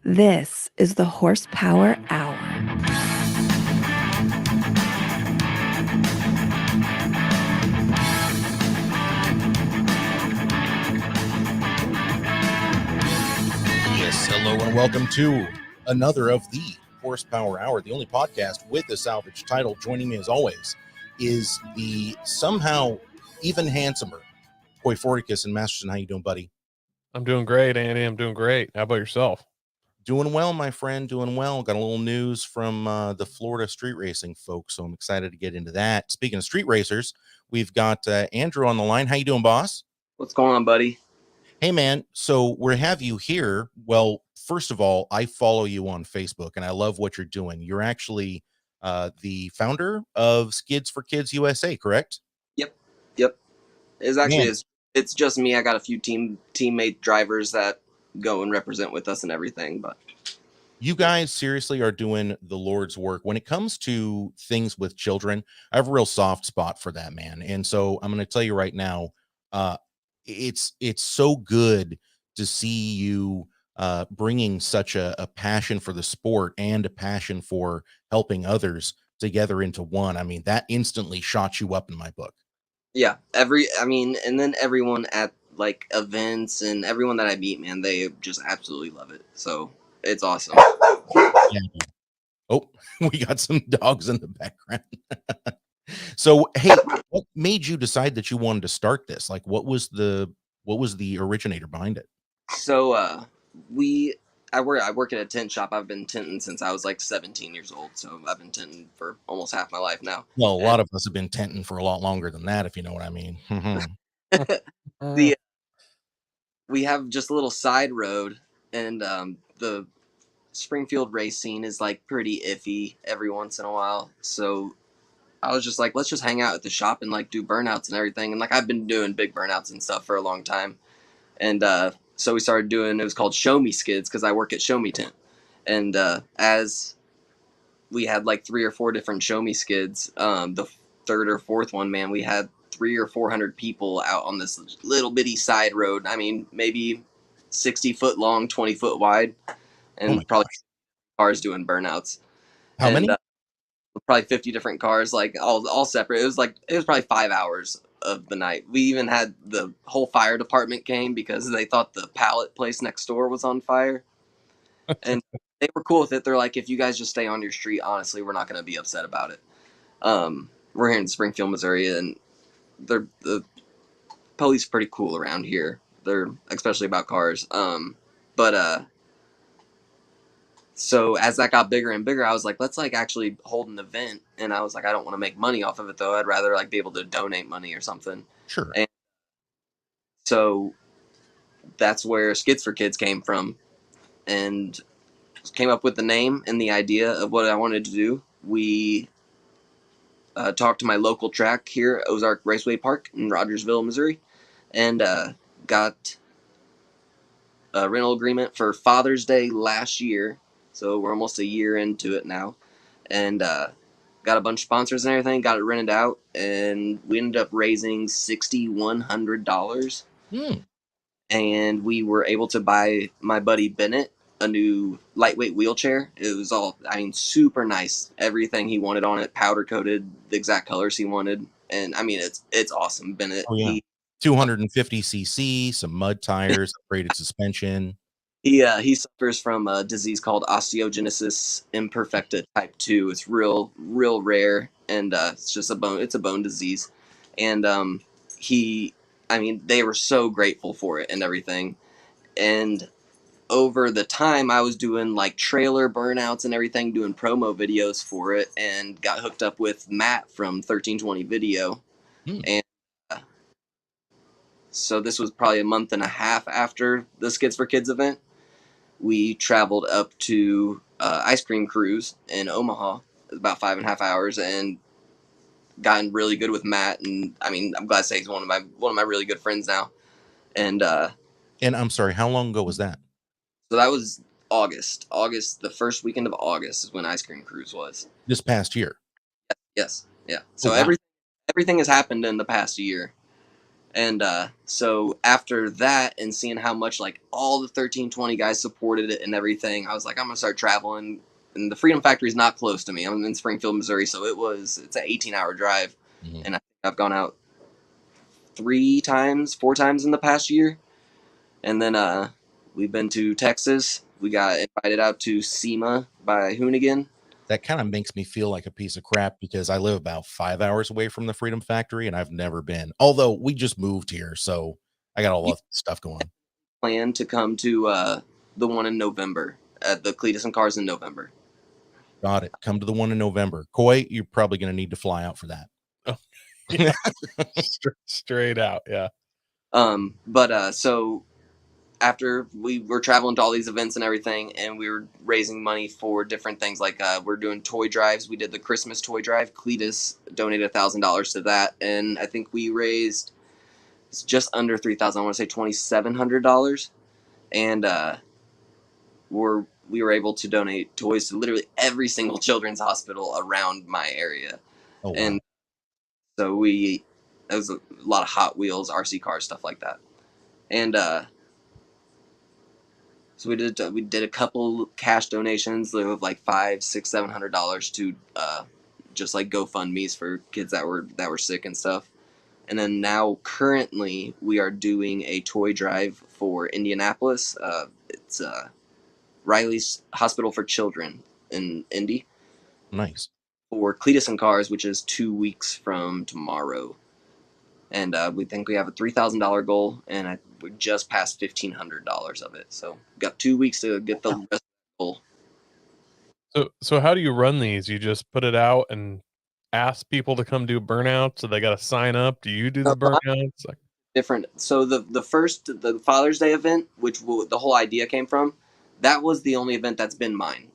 This is the Horsepower Hour. Yes, hello and welcome to another of the Horsepower Hour, the only podcast with a salvage title. Joining me as always is the somehow even handsomer Skids4Kids in Masterson. How you doing, buddy? I'm doing great, Andy. I'm doing great. How about yourself? Doing well, my friend. Doing well. Got a little news from the Florida street racing folks, so I'm excited to get into that. Speaking of street racers, we've got Andrew on the line. How you doing, boss? What's going on, buddy? Hey, man. So we have you here. Well, first of all, I follow you on Facebook, and I love what you're doing. You're actually the founder of Skids4Kids USA, correct? Yep. It's just me. I got a few teammate drivers that go and represent with us and everything. But you guys seriously are doing the Lord's work. When it comes to things with children, I have a real soft spot for that, man. And so I'm going to tell you right now, it's so good to see you bringing such a passion for the sport and a passion for helping others together into one. I mean, that instantly shot you up in my book. yeah, and then everyone at like events and everyone that I meet, man, they just absolutely love it. So it's awesome. Yeah. Oh, we got some dogs in the background. So, hey, what made you decide that you wanted to start this? Like, what was the originator behind it? So I work at a tent shop. I've been tenting since I was like 17 years old. So I've been tenting for almost half my life now. Well, a lot of us have been tenting for a lot longer than that, if you know what I mean. We have just a little side road, and the Springfield race scene is like pretty iffy every once in a while. So I was just like, let's just hang out at the shop and like do burnouts and everything. And like I've been doing big burnouts and stuff for a long time. And so we started doing, it was called Show Me Skids because I work at Show Me Tent. And as we had like 3 or 4 different Show Me Skids, the third or fourth one, man, we had 300 or 400 people out on this little bitty side road. I mean, maybe 60 foot long, 20 foot wide, and probably cars doing burnouts. How many? Probably 50 different cars, like all separate. It was probably 5 hours of the night. We even had the whole fire department came because they thought the pallet place next door was on fire. And they were cool with it. They're like, if you guys just stay on your street, honestly, we're not going to be upset about it. We're here in Springfield, Missouri, and the police are pretty cool around here. They're especially about cars. So as that got bigger and bigger, I was like, let's like actually hold an event. And I was like, I don't want to make money off of it though. I'd rather like be able to donate money or something. Sure. And so that's where Skids4Kids came from, and came up with the name and the idea of what I wanted to do. We talked to my local track here at Ozark Raceway Park in Rogersville, Missouri, and got a rental agreement for Father's Day last year. So we're almost a year into it now, and got a bunch of sponsors and everything. Got it rented out, and we ended up raising $6,100. And we were able to buy my buddy Bennett a new lightweight wheelchair. It was all, I mean, super nice. Everything he wanted on it, powder coated, the exact colors he wanted, and I mean, it's awesome. Bennett. Oh, yeah. 250cc, some mud tires, upgraded suspension. He suffers from a disease called osteogenesis imperfecta type 2. It's real rare, and it's just a bone disease. And they were so grateful for it and everything. And over the time, I was doing like trailer burnouts and everything, doing promo videos for it, and got hooked up with Matt from 1320 Video. And so this was probably a month and a half after the Skids4Kids event. We traveled up to Ice Cream Cruise in Omaha. It was about 5.5 hours, and gotten really good with Matt. And I mean, I'm glad to say he's one of my really good friends now. And I'm sorry, how long ago was that? So that was August. The first weekend of August is when Ice Cream Cruise was. This past year. Yes. Yeah. So everything has happened in the past year. And so after that, and seeing how much like all the 1320 guys supported it and everything, I was like, I'm gonna start traveling. And the Freedom Factory is not close to me. I'm in Springfield, Missouri, so it's an 18-hour drive, and I've gone out 4 times in the past year. And then we've been to Texas. We got invited out to SEMA by Hoonigan. That kind of makes me feel like a piece of crap because I live about 5 hours away from the Freedom Factory and I've never been. Although we just moved here, so I got a lot of stuff going on. Plan to come to the one in November at the Cletus and Cars in November. Got it. Come to the one in November. Coy, you're probably going to need to fly out for that. Oh, yeah. Straight out, yeah. But so after we were traveling to all these events and everything, and we were raising money for different things, like we're doing toy drives. We did the Christmas toy drive. Cletus donated $1,000 to that, and I think we raised just under $3,000. I want to say $2,700, and we were able to donate toys to literally every single children's hospital around my area. Oh, wow. And so it was a lot of Hot Wheels, RC cars, stuff like that. And so we did a couple cash donations of like $500, $600, $700 to just like GoFundMe's for kids that were sick and stuff. And then now currently we are doing a toy drive for Indianapolis. It's Riley's Hospital for Children in Indy. Nice. For Cletus and Cars, which is 2 weeks from tomorrow. And we think we have a $3,000 goal, and we just passed $1,500 of it. So we've got 2 weeks to get the rest of the goal. So how do you run these? You just put it out and ask people to come do burnouts, so they got to sign up? Do you do the burnouts? Different. So the Father's Day event, which the whole idea came from, that was the only event that's been mine.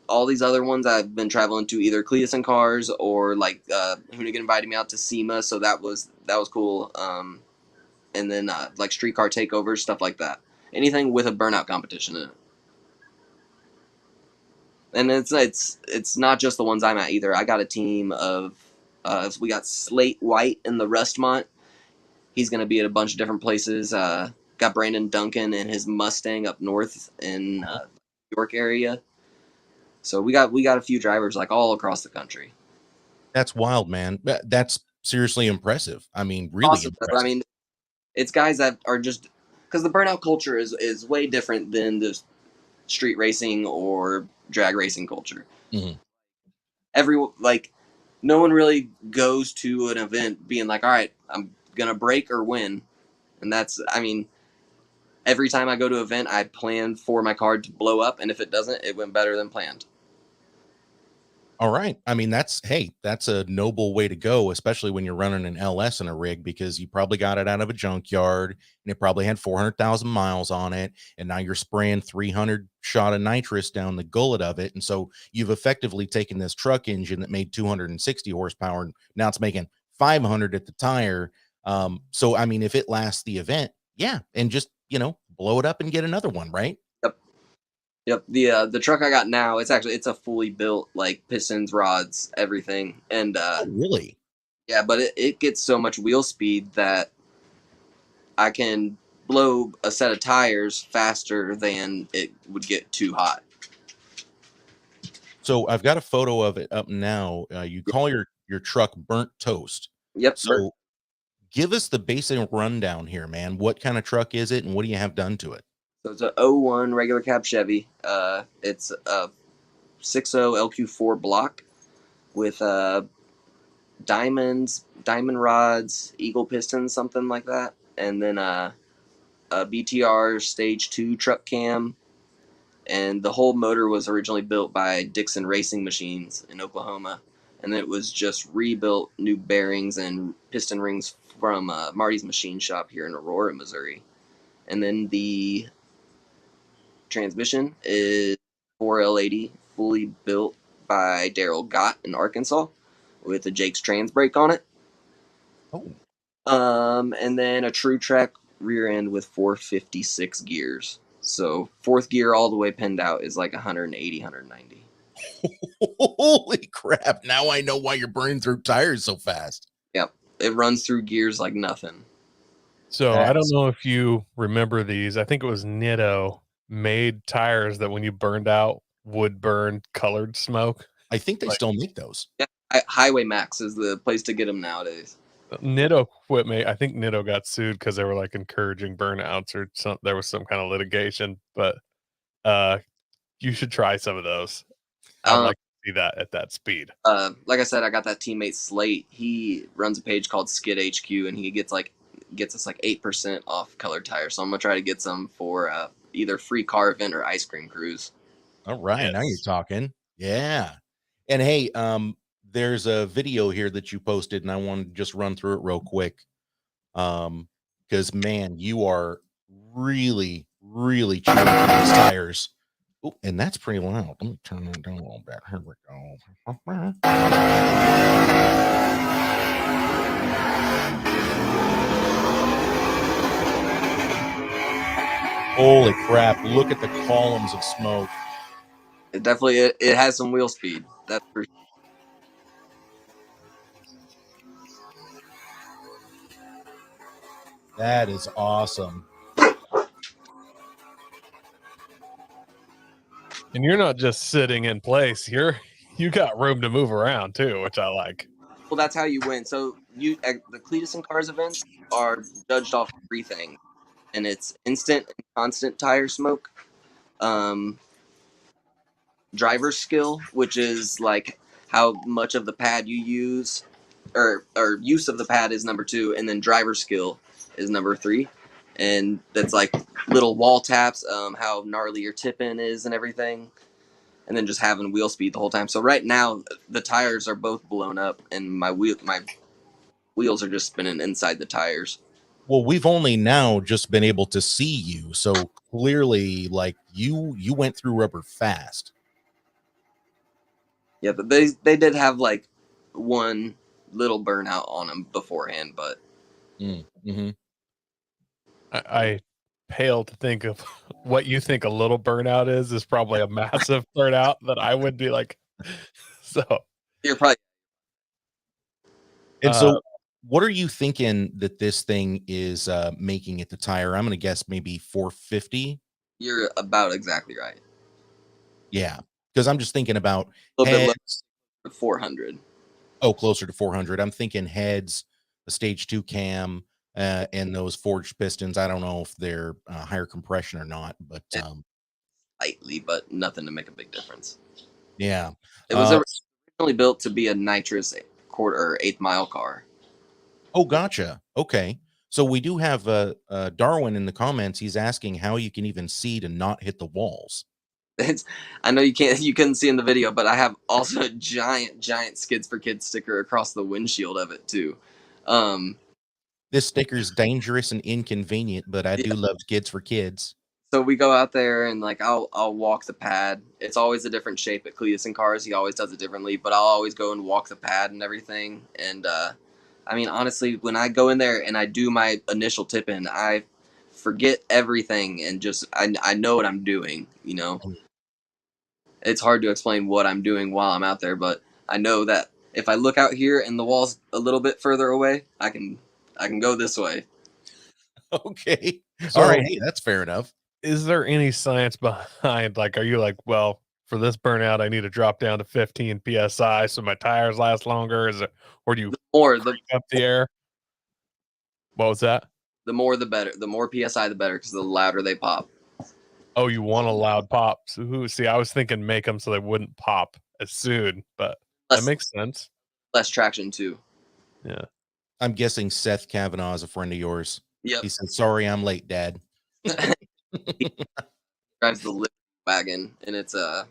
All these other ones I've been traveling to either Cletus and Cars or like Hoonigan invited me out to SEMA, so that was cool. And then like streetcar takeovers, stuff like that. Anything with a burnout competition in it. And it's not just the ones I'm at either. I got a team of we got Slate White in the Rustmont. He's going to be at a bunch of different places. Got Brandon Duncan and his Mustang up north in York area. So we got a few drivers like all across the country. That's wild, man. That's seriously impressive. I mean, really Awesome. impressive. I mean, it's guys that are just because the burnout culture is way different than the street racing or drag racing culture. Mm-hmm. No one really goes to an event being like, all right, I'm gonna break or win, and that's, I mean, every time I go to an event, I plan for my car to blow up, and if it doesn't, it went better than planned. All right. I mean, that's a noble way to go, especially when you're running an LS in a rig, because you probably got it out of a junkyard and it probably had 400,000 miles on it. And now you're spraying 300 shot of nitrous down the gullet of it. And so you've effectively taken this truck engine that made 260 horsepower. And now it's making 500 at the tire. So, I mean, if it lasts the event, yeah. And just, blow it up and get another one, right? Yep. The truck I got now, it's a fully built, like pistons, rods, everything. And really? Yeah, but it gets so much wheel speed that I can blow a set of tires faster than it would get too hot. So I've got a photo of it up now. You call your truck Burnt Toast. Yep. So give us the basic rundown here, man. What kind of truck is it and what do you have done to it? So it's a 01 regular cab Chevy. It's a 6.0 LQ4 block with diamond rods, eagle pistons, something like that, and then a BTR Stage 2 truck cam. And the whole motor was originally built by Dixon Racing Machines in Oklahoma, and it was just rebuilt, new bearings and piston rings from Marty's Machine Shop here in Aurora, Missouri. And then the transmission is 4L80, fully built by Daryl Gott in Arkansas, with a Jake's trans brake on it. Oh. And then a True Track rear end with 456 gears. So fourth gear all the way pinned out is like 180, 190. Holy crap. Now I know why you're burning through tires so fast. Yep. It runs through gears like nothing. So I don't That's- know if you remember these. I think it was Nitto made tires that when you burned out would burn colored smoke. I think they Like- still make those. Yeah, Highway Max is the place to get them nowadays. Nitto quit I think Nitto got sued because they were like encouraging burnouts or some. There was some kind of litigation, but you should try some of those. I'd like to see that at that speed. Like I said, I got that teammate Slate. He runs a page called Skid4Kids, and he gets us like 8% off colored tires. So I'm gonna try to get some for either free car event or ice cream cruise. All right, now you're Yes. talking. Yeah. And hey, there's a video here that you posted, and I want to just run through it real quick. Because man, you are really, really chewing through these tires. Oh, and that's pretty loud. Let me turn that down a little bit. Here we go. Holy crap! Look at the columns of smoke. It definitely it has some wheel speed. That's for sure. That is awesome. And you're not just sitting in place. You got room to move around too, which I like. Well, that's how you win. So the Cletus and Cars events are judged off 3 things, and it's instant and constant tire smoke, driver skill, which is like how much of the pad you use, or use of the pad is number 2, and then driver skill is number 3, and that's like little wall taps, how gnarly your tip in is and everything. And then just having wheel speed the whole time. So right now the tires are both blown up, and my wheels are just spinning inside the tires. Well, we've only now just been able to see you, so clearly, like you went through rubber fast. Yeah, but they did have like one little burnout on them beforehand, but Mm-hmm. I pale to think of what you think a little burnout is probably a massive burnout that I would be like. So you're probably And so, what are you thinking that this thing is making at the tire? I'm going to guess maybe 450. you're about exactly right. Yeah, because I'm just thinking about A little bit heads. lower, 400. Oh, closer to 400. I'm thinking heads, a stage 2 cam, and those forged pistons. I don't know if they're higher compression or not, but Slightly, but nothing to make a big difference. yeah. It was originally built to be a nitrous quarter or 8th mile car. Oh, gotcha. Okay. So we do have Darwin in the comments. He's asking how you can even see to not hit the walls. I know you couldn't see in the video, but I have also a giant Skids4Kids sticker across the windshield of it too. This sticker's dangerous and inconvenient, but I do love Skids4Kids. So we go out there and like I'll walk the pad. It's always a different shape at Cletus and Cars. He always does it differently, but I'll always go and walk the pad and everything. And I mean, honestly, when I go in there and I do my initial tip in, I forget everything and just I know what I'm doing. You know, it's hard to explain what I'm doing while I'm out there, but I know that if I look out here and the wall's a little bit further away, I can go this way. Okay. So, all right. Hey, that's fair enough. is there any science behind, like, are you like, well, for this burnout, I need to drop down to 15 psi so my tires last longer? Is it, or do you Or up the air? What was that? the more the better. The more psi, the better, because the louder they pop. Oh, you want a loud pop? So see, I was thinking make them so they wouldn't pop as soon, but that makes sense. Less traction too. Yeah. I'm guessing Seth Kavanaugh is a friend of yours. Yep. He said, "Sorry, I'm late, Dad." He drives the lift wagon, and it's an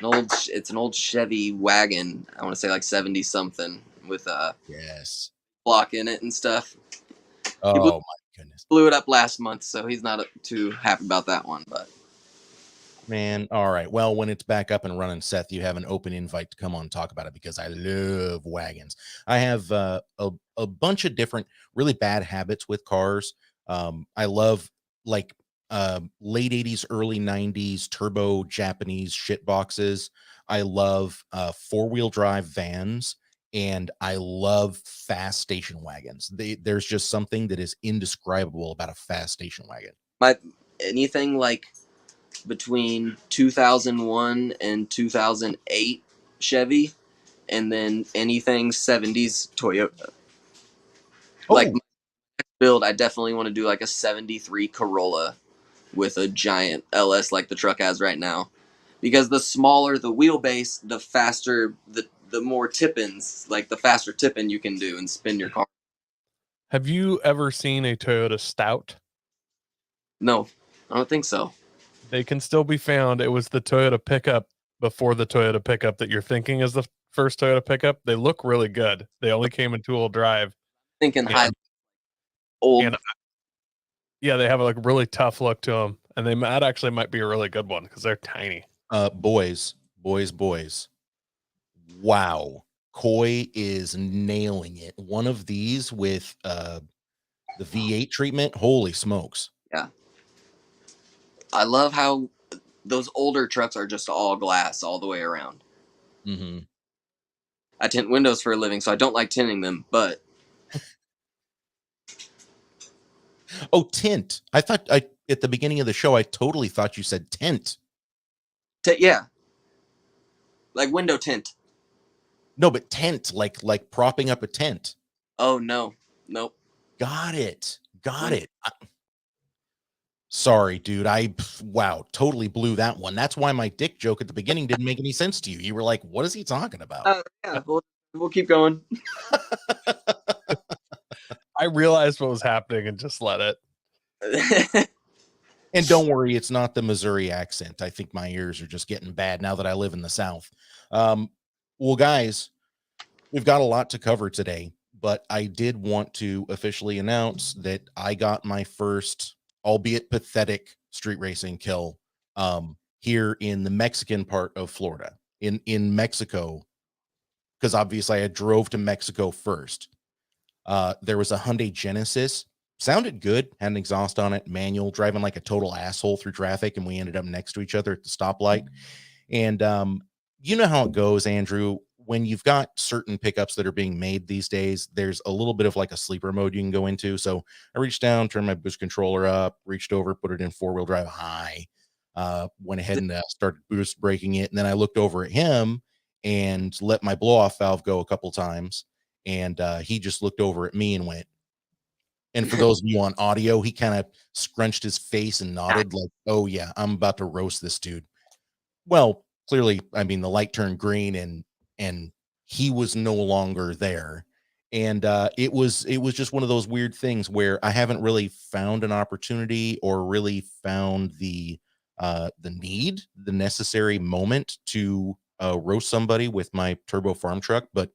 old Chevy wagon. I want to say like 70 something with Yes. block in it and stuff. Oh my goodness, Blew it up last month, so he's not too happy about that one. But man. All right. Well, when it's back up and running, Seth, you have an open invite to come on and talk about it because I love wagons. I have a bunch of different really bad habits with cars. I love like late 80s, early 90s turbo Japanese shit boxes. I love 4-wheel drive vans and I love fast station wagons. There's just something that is indescribable about a fast station wagon. Anything like between 2001 and 2008 Chevy, and then anything 70s Toyota. Like my build, I definitely want to do like a 73 Corolla with a giant LS like the truck has right now. Because the smaller the wheelbase, the faster the more tip-ins, like the faster tip-in you can do and spin your car. Have you ever seen a Toyota Stout? No, I don't think so. They can still be found. It was the Toyota pickup before the Toyota pickup that you're thinking is the first Toyota pickup. They look really good. They only came in two-wheel drive. Thinking high old. And yeah, they have a like really tough look to them, and that actually might be a really good one because they're tiny. Boys. Wow. Coy is nailing it. One of these with the V8 treatment. Holy smokes. Yeah. I love how those older trucks are just all glass all the way around. Mm-hmm. I tint windows for a living, so I don't like tinting them, but oh, tint. I thought at the beginning of the show, I totally thought you said tint. Yeah. Like window tint. No, but tent, like propping up a tent. Oh, no. Nope. Got it. Sorry, dude. Wow, totally blew that one. That's why my dick joke at the beginning didn't make any sense to you. You were like, what is he talking about? Yeah, we'll keep going. I realized what was happening and just let it. And don't worry, it's not the Missouri accent. I think my ears are just getting bad now that I live in the South. Well, guys, we've got a lot to cover today, but I did want to officially announce that I got my first, albeit pathetic, street racing kill here in the Mexican part of Florida, in Mexico, because obviously I drove to Mexico first. There was a Hyundai Genesis. Sounded good, had an exhaust on it, manual, driving like a total asshole through traffic, and we ended up next to each other at the stoplight. And you know how it goes, Andrew, when you've got certain pickups that are being made these days, there's a little bit of like a sleeper mode you can go into. So I reached down, turned my boost controller up, reached over, put it in 4-wheel drive high, went ahead and started boost braking it. And then I looked over at him and let my blow off valve go a couple times. And he just looked over at me and went, and for those of you on audio, he kind of scrunched his face and nodded like, oh yeah, I'm about to roast this dude. Well, clearly, I mean, the light turned green and he was no longer there. And it was just one of those weird things where I haven't really found an opportunity or really found the necessary moment to roast somebody with my turbo farm truck, but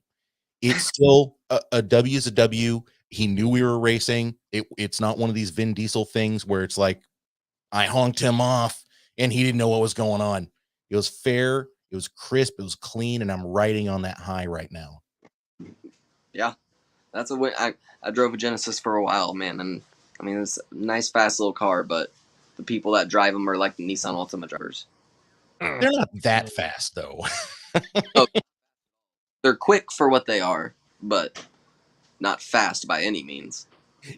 it's still a W is a W. He knew we were racing. It's not one of these Vin Diesel things where it's like I honked him off and he didn't know what was going on. It was fair, it was crisp, it was clean, and I'm riding on that high right now. Yeah, that's a win. I drove a Genesis for a while, man, and I mean it's a nice, fast little car, but the people that drive them are like the Nissan Altima drivers. They're not that fast though. Oh, they're quick for what they are, but not fast by any means.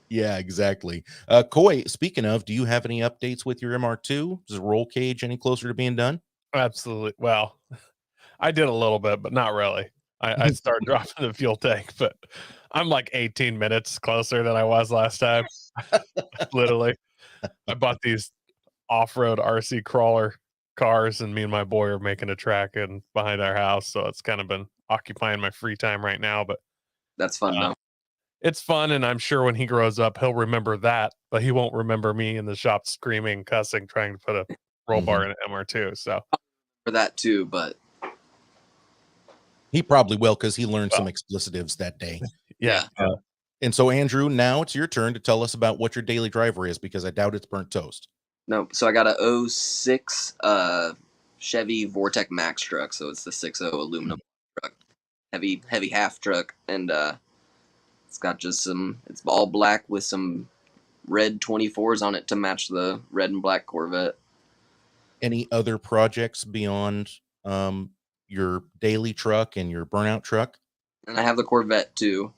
Yeah, exactly. Coy, speaking of, do you have any updates with your MR2? Is the roll cage any closer to being done? Absolutely. Well, I did a little bit, but not really. I started dropping the fuel tank, but I'm like 18 minutes closer than I was last time. Literally. I bought these off-road RC crawler cars, and me and my boy are making a track in behind our house, so it's kind of been occupying my free time right now, but that's fun though. It's fun, and I'm sure when he grows up he'll remember that, but he won't remember me in the shop screaming, cussing, trying to put a roll bar in an MR2. So for that too, but he probably will because he learned some explicitives that day. Yeah. And so, Andrew, now it's your turn to tell us about what your daily driver is, because I doubt it's burnt toast. No, so I got a 06 Chevy Vortec Max truck, so it's the 6.0 aluminum truck, heavy half truck, and it's got just it's all black with some red 24s on it to match the red and black Corvette. Any other projects beyond your daily truck and your burnout truck? and I have the Corvette too.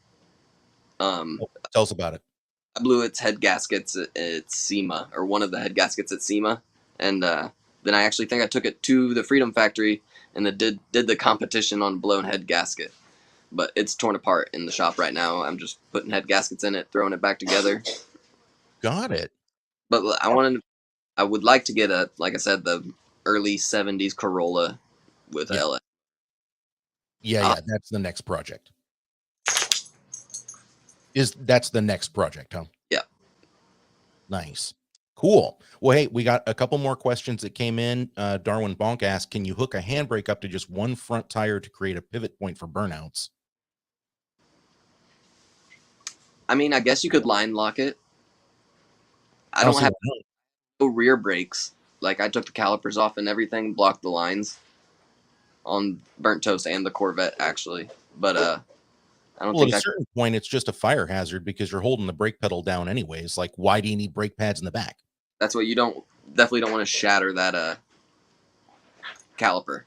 Tell us about it. I blew its head gaskets at SEMA, or one of the head gaskets at SEMA, and then I actually think I took it to the Freedom Factory and did the competition on blown head gasket. But it's torn apart in the shop right now. I'm just putting head gaskets in it, throwing it back together. Got it. But I would like to get like I said, the early '70s Corolla with LS. Yeah, that's the next project. That's the next project, huh? Yeah. Nice. Cool. Well, hey, we got a couple more questions that came in. Darwin Bonk asked, can you hook a handbrake up to just one front tire to create a pivot point for burnouts? I mean, I guess you could line lock it. I don't have no rear brakes. Like, I took the calipers off and everything, blocked the lines on Burnt Toast and the Corvette, actually. But I don't think at a certain point, it's just a fire hazard because you're holding the brake pedal down anyways. Like, why do you need brake pads in the back? That's what you definitely don't want to shatter that caliper.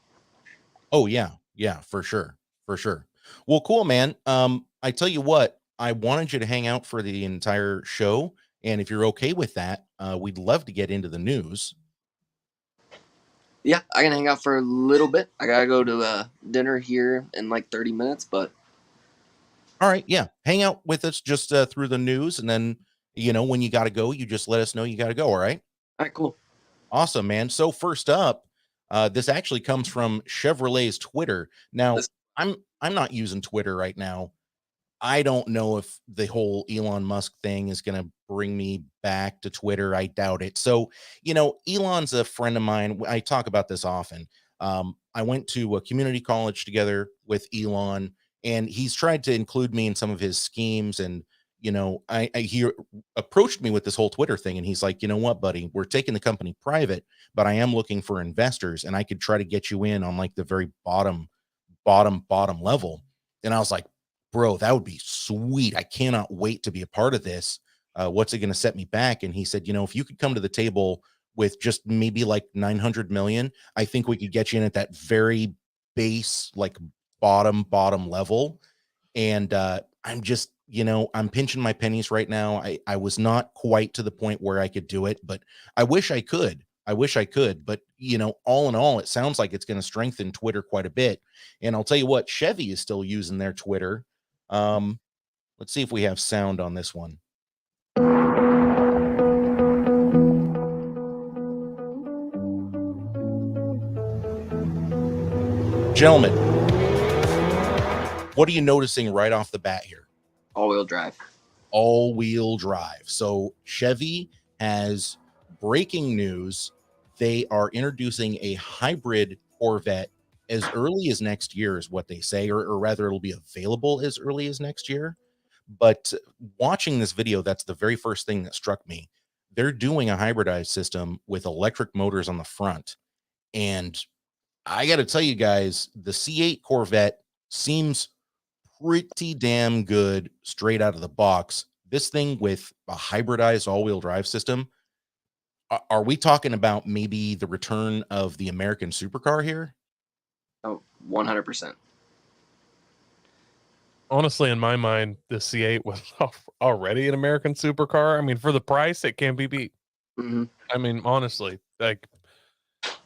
Oh, yeah. Yeah, for sure. For sure. Well, cool, man. I tell you what, I wanted you to hang out for the entire show. And if you're okay with that, we'd love to get into the news. Yeah, I can hang out for a little bit. I gotta go to dinner here in like 30 minutes, but all right, yeah, hang out with us just through the news, and then when you got to go, you just let us know you got to go. All right, cool, awesome, man. So first up, this actually comes from Chevrolet's Twitter. Now, I'm not using Twitter right now. I don't know if the whole Elon Musk thing is going to bring me back to Twitter. I doubt it. So, Elon's a friend of mine. I talk about this often. I went to a community college together with Elon, and he's tried to include me in some of his schemes. And, he approached me with this whole Twitter thing, and he's like, you know what, buddy, we're taking the company private, but I am looking for investors, and I could try to get you in on like the very bottom level. And I was like, bro, that would be sweet. I cannot wait to be a part of this. What's it going to set me back? And he said, if you could come to the table with just maybe like 900 million, I think we could get you in at that very base, like bottom level. And I'm just, I'm pinching my pennies right now. I was not quite to the point where I could do it, but I wish I could. But all in all, it sounds like it's going to strengthen Twitter quite a bit. And I'll tell you what, Chevy is still using their Twitter. Let's see if we have sound on this one. Gentlemen, what are you noticing right off the bat here? All-wheel drive. All-wheel drive. So Chevy has breaking news. They are introducing a hybrid Corvette as early as next year is what they say, or rather it'll be available as early as next year. But watching this video, that's the very first thing that struck me. They're doing a hybridized system with electric motors on the front. And I got to tell you guys, the C8 Corvette seems pretty damn good straight out of the box. This thing with a hybridized all-wheel drive system, are we talking about maybe the return of the American supercar here? Oh, 100%. Honestly, in my mind, the C8 was already an American supercar. I mean, for the price, it can't be beat. Mm-hmm. I mean, honestly, like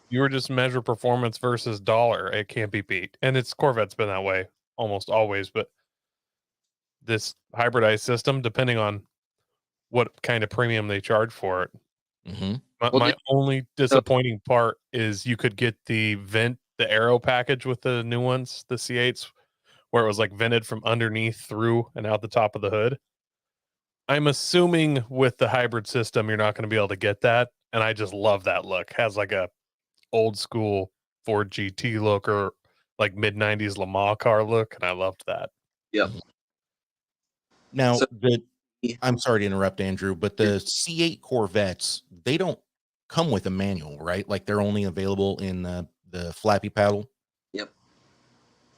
you were just measure performance versus dollar, it can't be beat. And Corvette's been that way almost always, but this hybridized system, depending on what kind of premium they charge for it. Mm-hmm. My only disappointing part is you could get the aero package with the new ones, the C8s, where it was like vented from underneath through and out the top of the hood. I'm assuming with the hybrid system, you're not going to be able to get that. And I just love that look. Has like a old school Ford GT look or like mid 90s Le Mans car look. And I loved that. Yep. Now, I'm sorry to interrupt, Andrew, but the C8 Corvettes, they don't come with a manual, right? Like they're only available in the flappy paddle. Yep.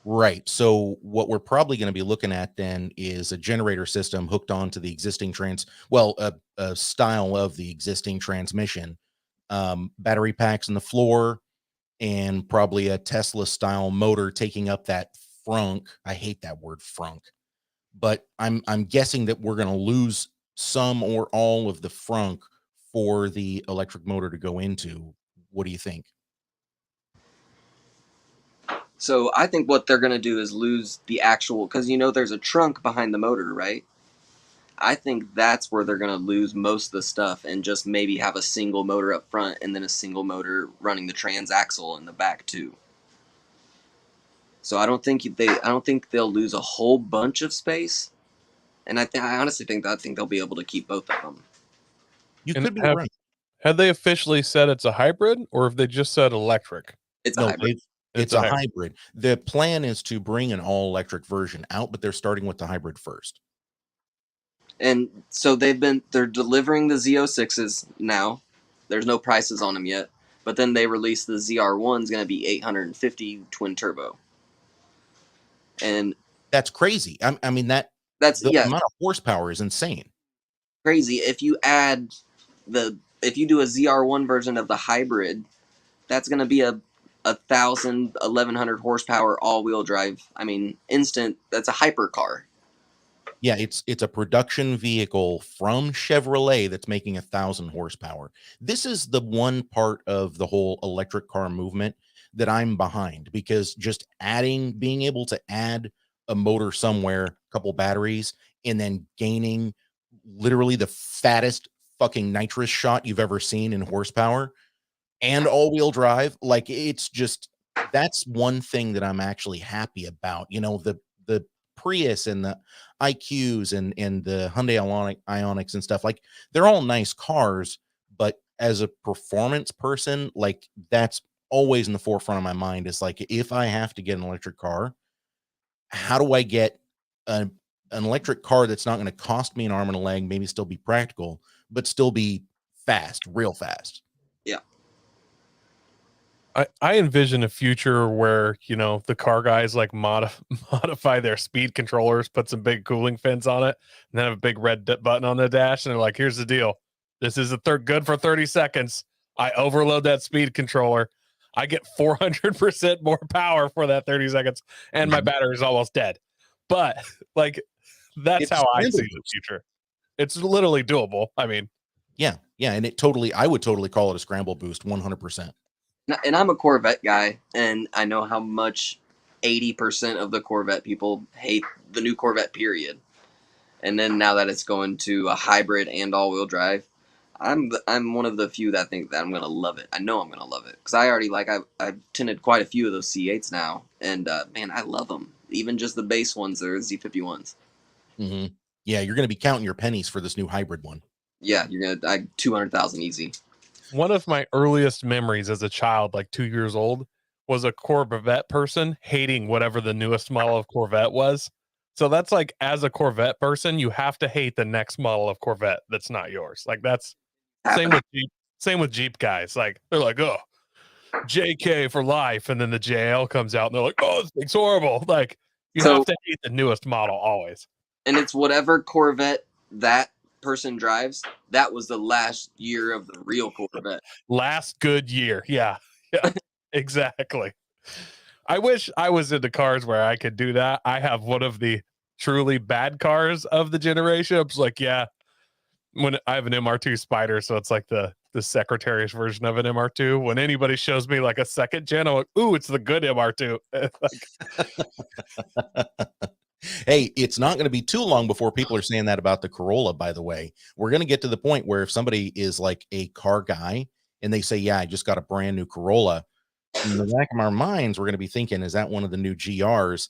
Right. So what we're probably going to be looking at then is a generator system hooked onto the existing a style of the existing transmission, battery packs in the floor, and probably a Tesla style motor taking up that frunk. I hate that word frunk, but I'm guessing that we're going to lose some or all of the frunk for the electric motor to go into. What do you think? So I think what they're going to do is lose the actual, because there's a trunk behind the motor, right? I think that's where they're going to lose most of the stuff and just maybe have a single motor up front and then a single motor running the transaxle in the back too. So I don't think they'll lose a whole bunch of space, and I honestly think they'll be able to keep both of them. You And could be right. Have they officially said it's a hybrid, or have they just said electric? It's a hybrid. It's a hybrid. The plan is to bring an all-electric version out, but they're starting with the hybrid first. And so they're delivering the Z06s now. There's no prices on them yet, but then they released the ZR1's going to be 850 twin turbo. And that's crazy. I mean that's the amount of horsepower is insane. Crazy. If you do a ZR1 version of the hybrid, that's going to be a 1,100 horsepower all-wheel drive. I mean, instant. That's a hypercar. Yeah, it's a production vehicle from Chevrolet that's making 1,000 horsepower. This is the one part of the whole electric car movement that I'm behind, because just being able to add a motor somewhere, a couple batteries, and then gaining literally the fattest fucking nitrous shot you've ever seen in horsepower and all-wheel drive, like, it's just, that's one thing that I'm actually happy about. The Prius and the IQs and the Hyundai Ioniqs and stuff, like, they're all nice cars, but as a performance person, like, that's always in the forefront of my mind, is like, if I have to get an electric car, how do I get an electric car that's not going to cost me an arm and a leg, maybe still be practical, but still be fast, real fast? Yeah. I envision a future where, the car guys like modify their speed controllers, put some big cooling fins on it, and then have a big red button on the dash. And they're like, here's the deal. This is good for 30 seconds. I overload that speed controller. I get 400% more power for that 30 seconds, and my battery is almost dead. But like, that's how I see the future. It's literally doable. I mean, yeah. And I would totally call it a scramble boost, 100%. And I'm a Corvette guy, and I know how much 80% of the Corvette people hate the new Corvette, period. And then now that it's going to a hybrid and all-wheel drive, I'm one of the few that think that I'm going to love it. I know I'm going to love it, because I already, I've tinted quite a few of those C8s now, and man, I love them. Even just the base ones, they're Z51s. Mm-hmm. Yeah, you're going to be counting your pennies for this new hybrid one. Yeah, you're going to 200,000 easy. One of my earliest memories as a child, like 2 years old, was a Corvette person hating whatever the newest model of Corvette was. So that's like, as a Corvette person, you have to hate the next model of Corvette that's not yours. Like, that's same with Jeep guys. Like, they're like, oh, JK for life, and then the JL comes out and they're like, oh, this thing's horrible. Like, you have to hate the newest model always. And it's whatever Corvette that person drives, that was the last year of the real Corvette. Last good year. Yeah, exactly. I wish I was into cars where I could do that. I have one of the truly bad cars of the generation. It's like, when I have an MR2 Spider, so it's like the secretary's version of an MR2. When anybody shows me like a second gen, I'm like, ooh, it's the good MR2. Hey, it's not going to be too long before people are saying that about the Corolla, by the way. We're going to get to the point where if somebody is like a car guy and they say, yeah, I just got a brand new Corolla, in the back of our minds, we're going to be thinking, is that one of the new GRs?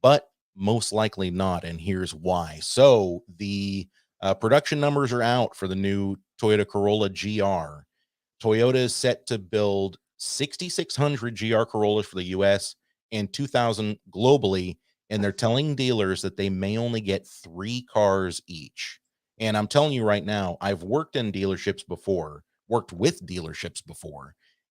But most likely not. And here's why. So the production numbers are out for the new Toyota Corolla GR. Toyota is set to build 6,600 GR Corollas for the US and 2,000 globally. And they're telling dealers that they may only get 3 cars each. And I'm telling you right now, I've worked with dealerships before,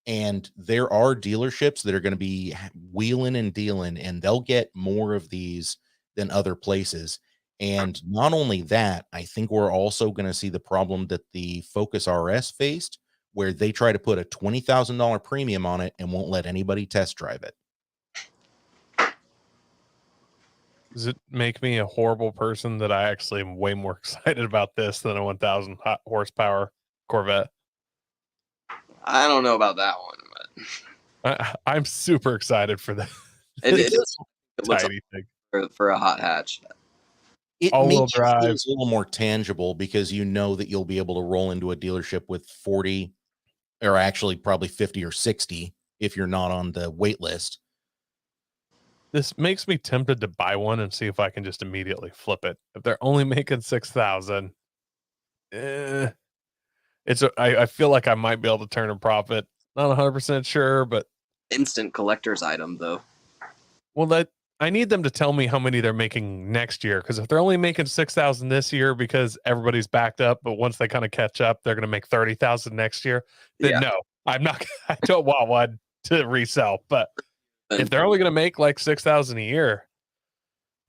and there are dealerships that are going to be wheeling and dealing, and they'll get more of these than other places. And not only that, I think we're also going to see the problem that the Focus RS faced, where they try to put a $20,000 premium on it and won't let anybody test drive it. Does it make me a horrible person that I actually am way more excited about this than a 1,000 horsepower Corvette? I don't know about that one, but I'm super excited for that. it looks Tiny thing. for a hot hatch. It All-wheel makes drive. things a little more tangible because you know that you'll be able to roll into a dealership with 40, or actually probably 50 or 60 if you're not on the wait list. This makes me tempted to buy one and see if I can just immediately flip it. If they're only making 6,000, I feel like I might be able to turn a profit. Not 100% sure, but Instant collector's item though. well, I need them to tell me how many they're making next year, because if they're only making 6,000 this year because everybody's backed up, but once they kind of catch up, they're going to make 30,000 next year. Then Yeah. no, I'm not. I don't want one to resell. But if they're only going to make like 6,000 a year,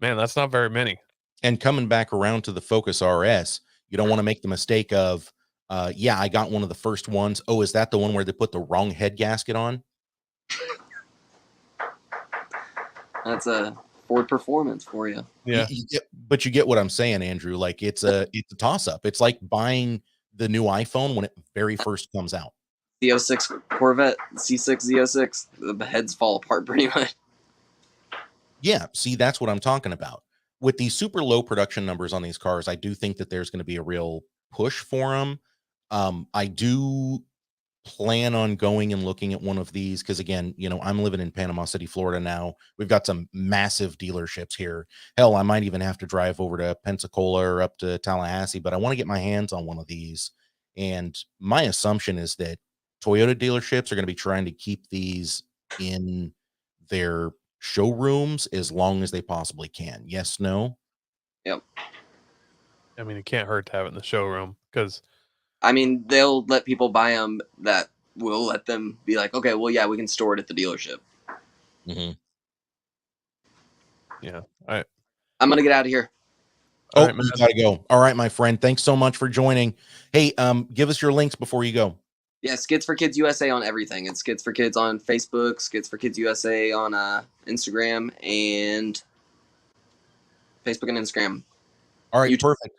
man, that's not very many. And coming back around to the Focus RS, you don't want to make the mistake of, yeah, I got one of the first ones. Oh, is that the one where they put the wrong head gasket on? That's a Ford Performance for you. Yeah. But you get what I'm saying, Andrew. Like it's a toss up. It's like buying the new iPhone when it very first comes out. The 06 Corvette, C6 Z06, the heads fall apart pretty much. Yeah, see, that's what I'm talking about. With these super low production numbers on these cars, I do think that there's going to be a real push for them. I do plan on going and looking at one of these because, again, I'm living in Panama City, Florida now. We've got some massive dealerships here. Hell, I might even have to drive over to Pensacola or up to Tallahassee, but I want to get my hands on one of these. And my assumption is that Toyota dealerships are going to be trying to keep these in their showrooms as long as they possibly can. Yes, no? Yep. I mean, it can't hurt to have it in the showroom because, I mean, they'll let people buy them that will let them be like, okay, well, yeah, we can store it at the dealership. Mm-hmm. Yeah. I'm going to get out of here. Oh, right, you gotta go. All right, my friend. Thanks so much for joining. Hey, give us your links before you go. Yeah, Skids4Kids USA on everything. It's Skids4Kids on Facebook, Skids4Kids USA on Instagram, and Facebook and Instagram. All right, YouTube. perfect.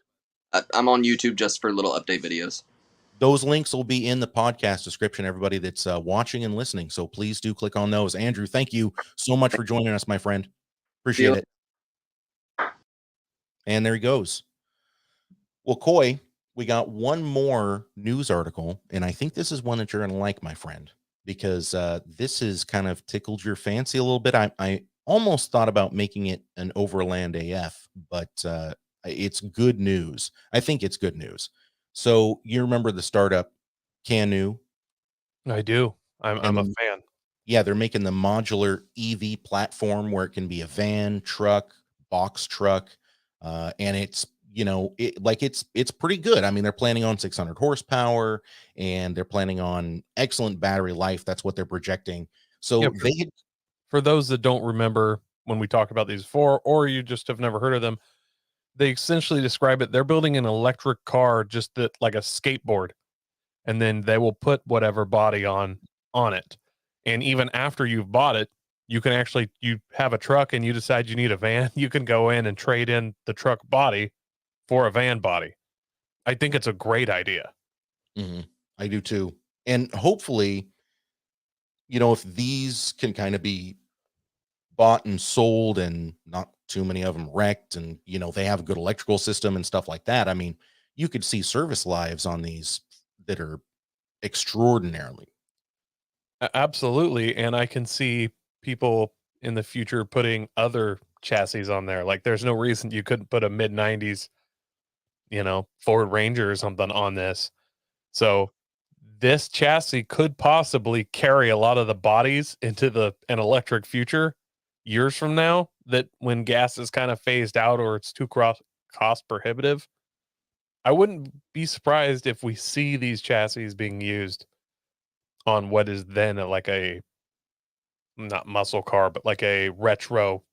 I'm on YouTube just for little update videos. Those links will be in the podcast description, everybody that's watching and listening. So please do click on those. Andrew, thank you so much for joining us, my friend. Appreciate it. And there he goes. Well, Coy, we got one more news article, and I think this is one that you're going to like, my friend, because this has kind of tickled your fancy a little bit. I almost thought about making it an Overland AF, but it's good news. I think it's good news. So you remember the startup Canu? I do. I'm a fan. Yeah, they're making the modular EV platform where it can be a van, truck, box truck, and it's it's pretty good. I mean, they're planning on 600 horsepower, and they're planning on excellent battery life. That's what they're projecting. So Yeah, for those that don't remember when we talked about these before, or you just have never heard of them, they essentially describe it. They're building an electric car, just like a skateboard, and then they will put whatever body on it. And even after you've bought it, you have a truck and you decide you need a van, you can go in and trade in the truck body for a van body. I think it's a great idea. Mm-hmm. I do too. And hopefully, if these can kind of be bought and sold and not too many of them wrecked, and they have a good electrical system and stuff like that, I mean, you could see service lives on these that are extraordinarily. Absolutely. And I can see people in the future putting other chassis on there. Like there's no reason you couldn't put a mid 90s, Ford Ranger or something on this. So this chassis could possibly carry a lot of the bodies into an electric future years from now, that when gas is kind of phased out or it's too cost prohibitive. I wouldn't be surprised if we see these chassis being used on what is then like a, not muscle car, but like a retro,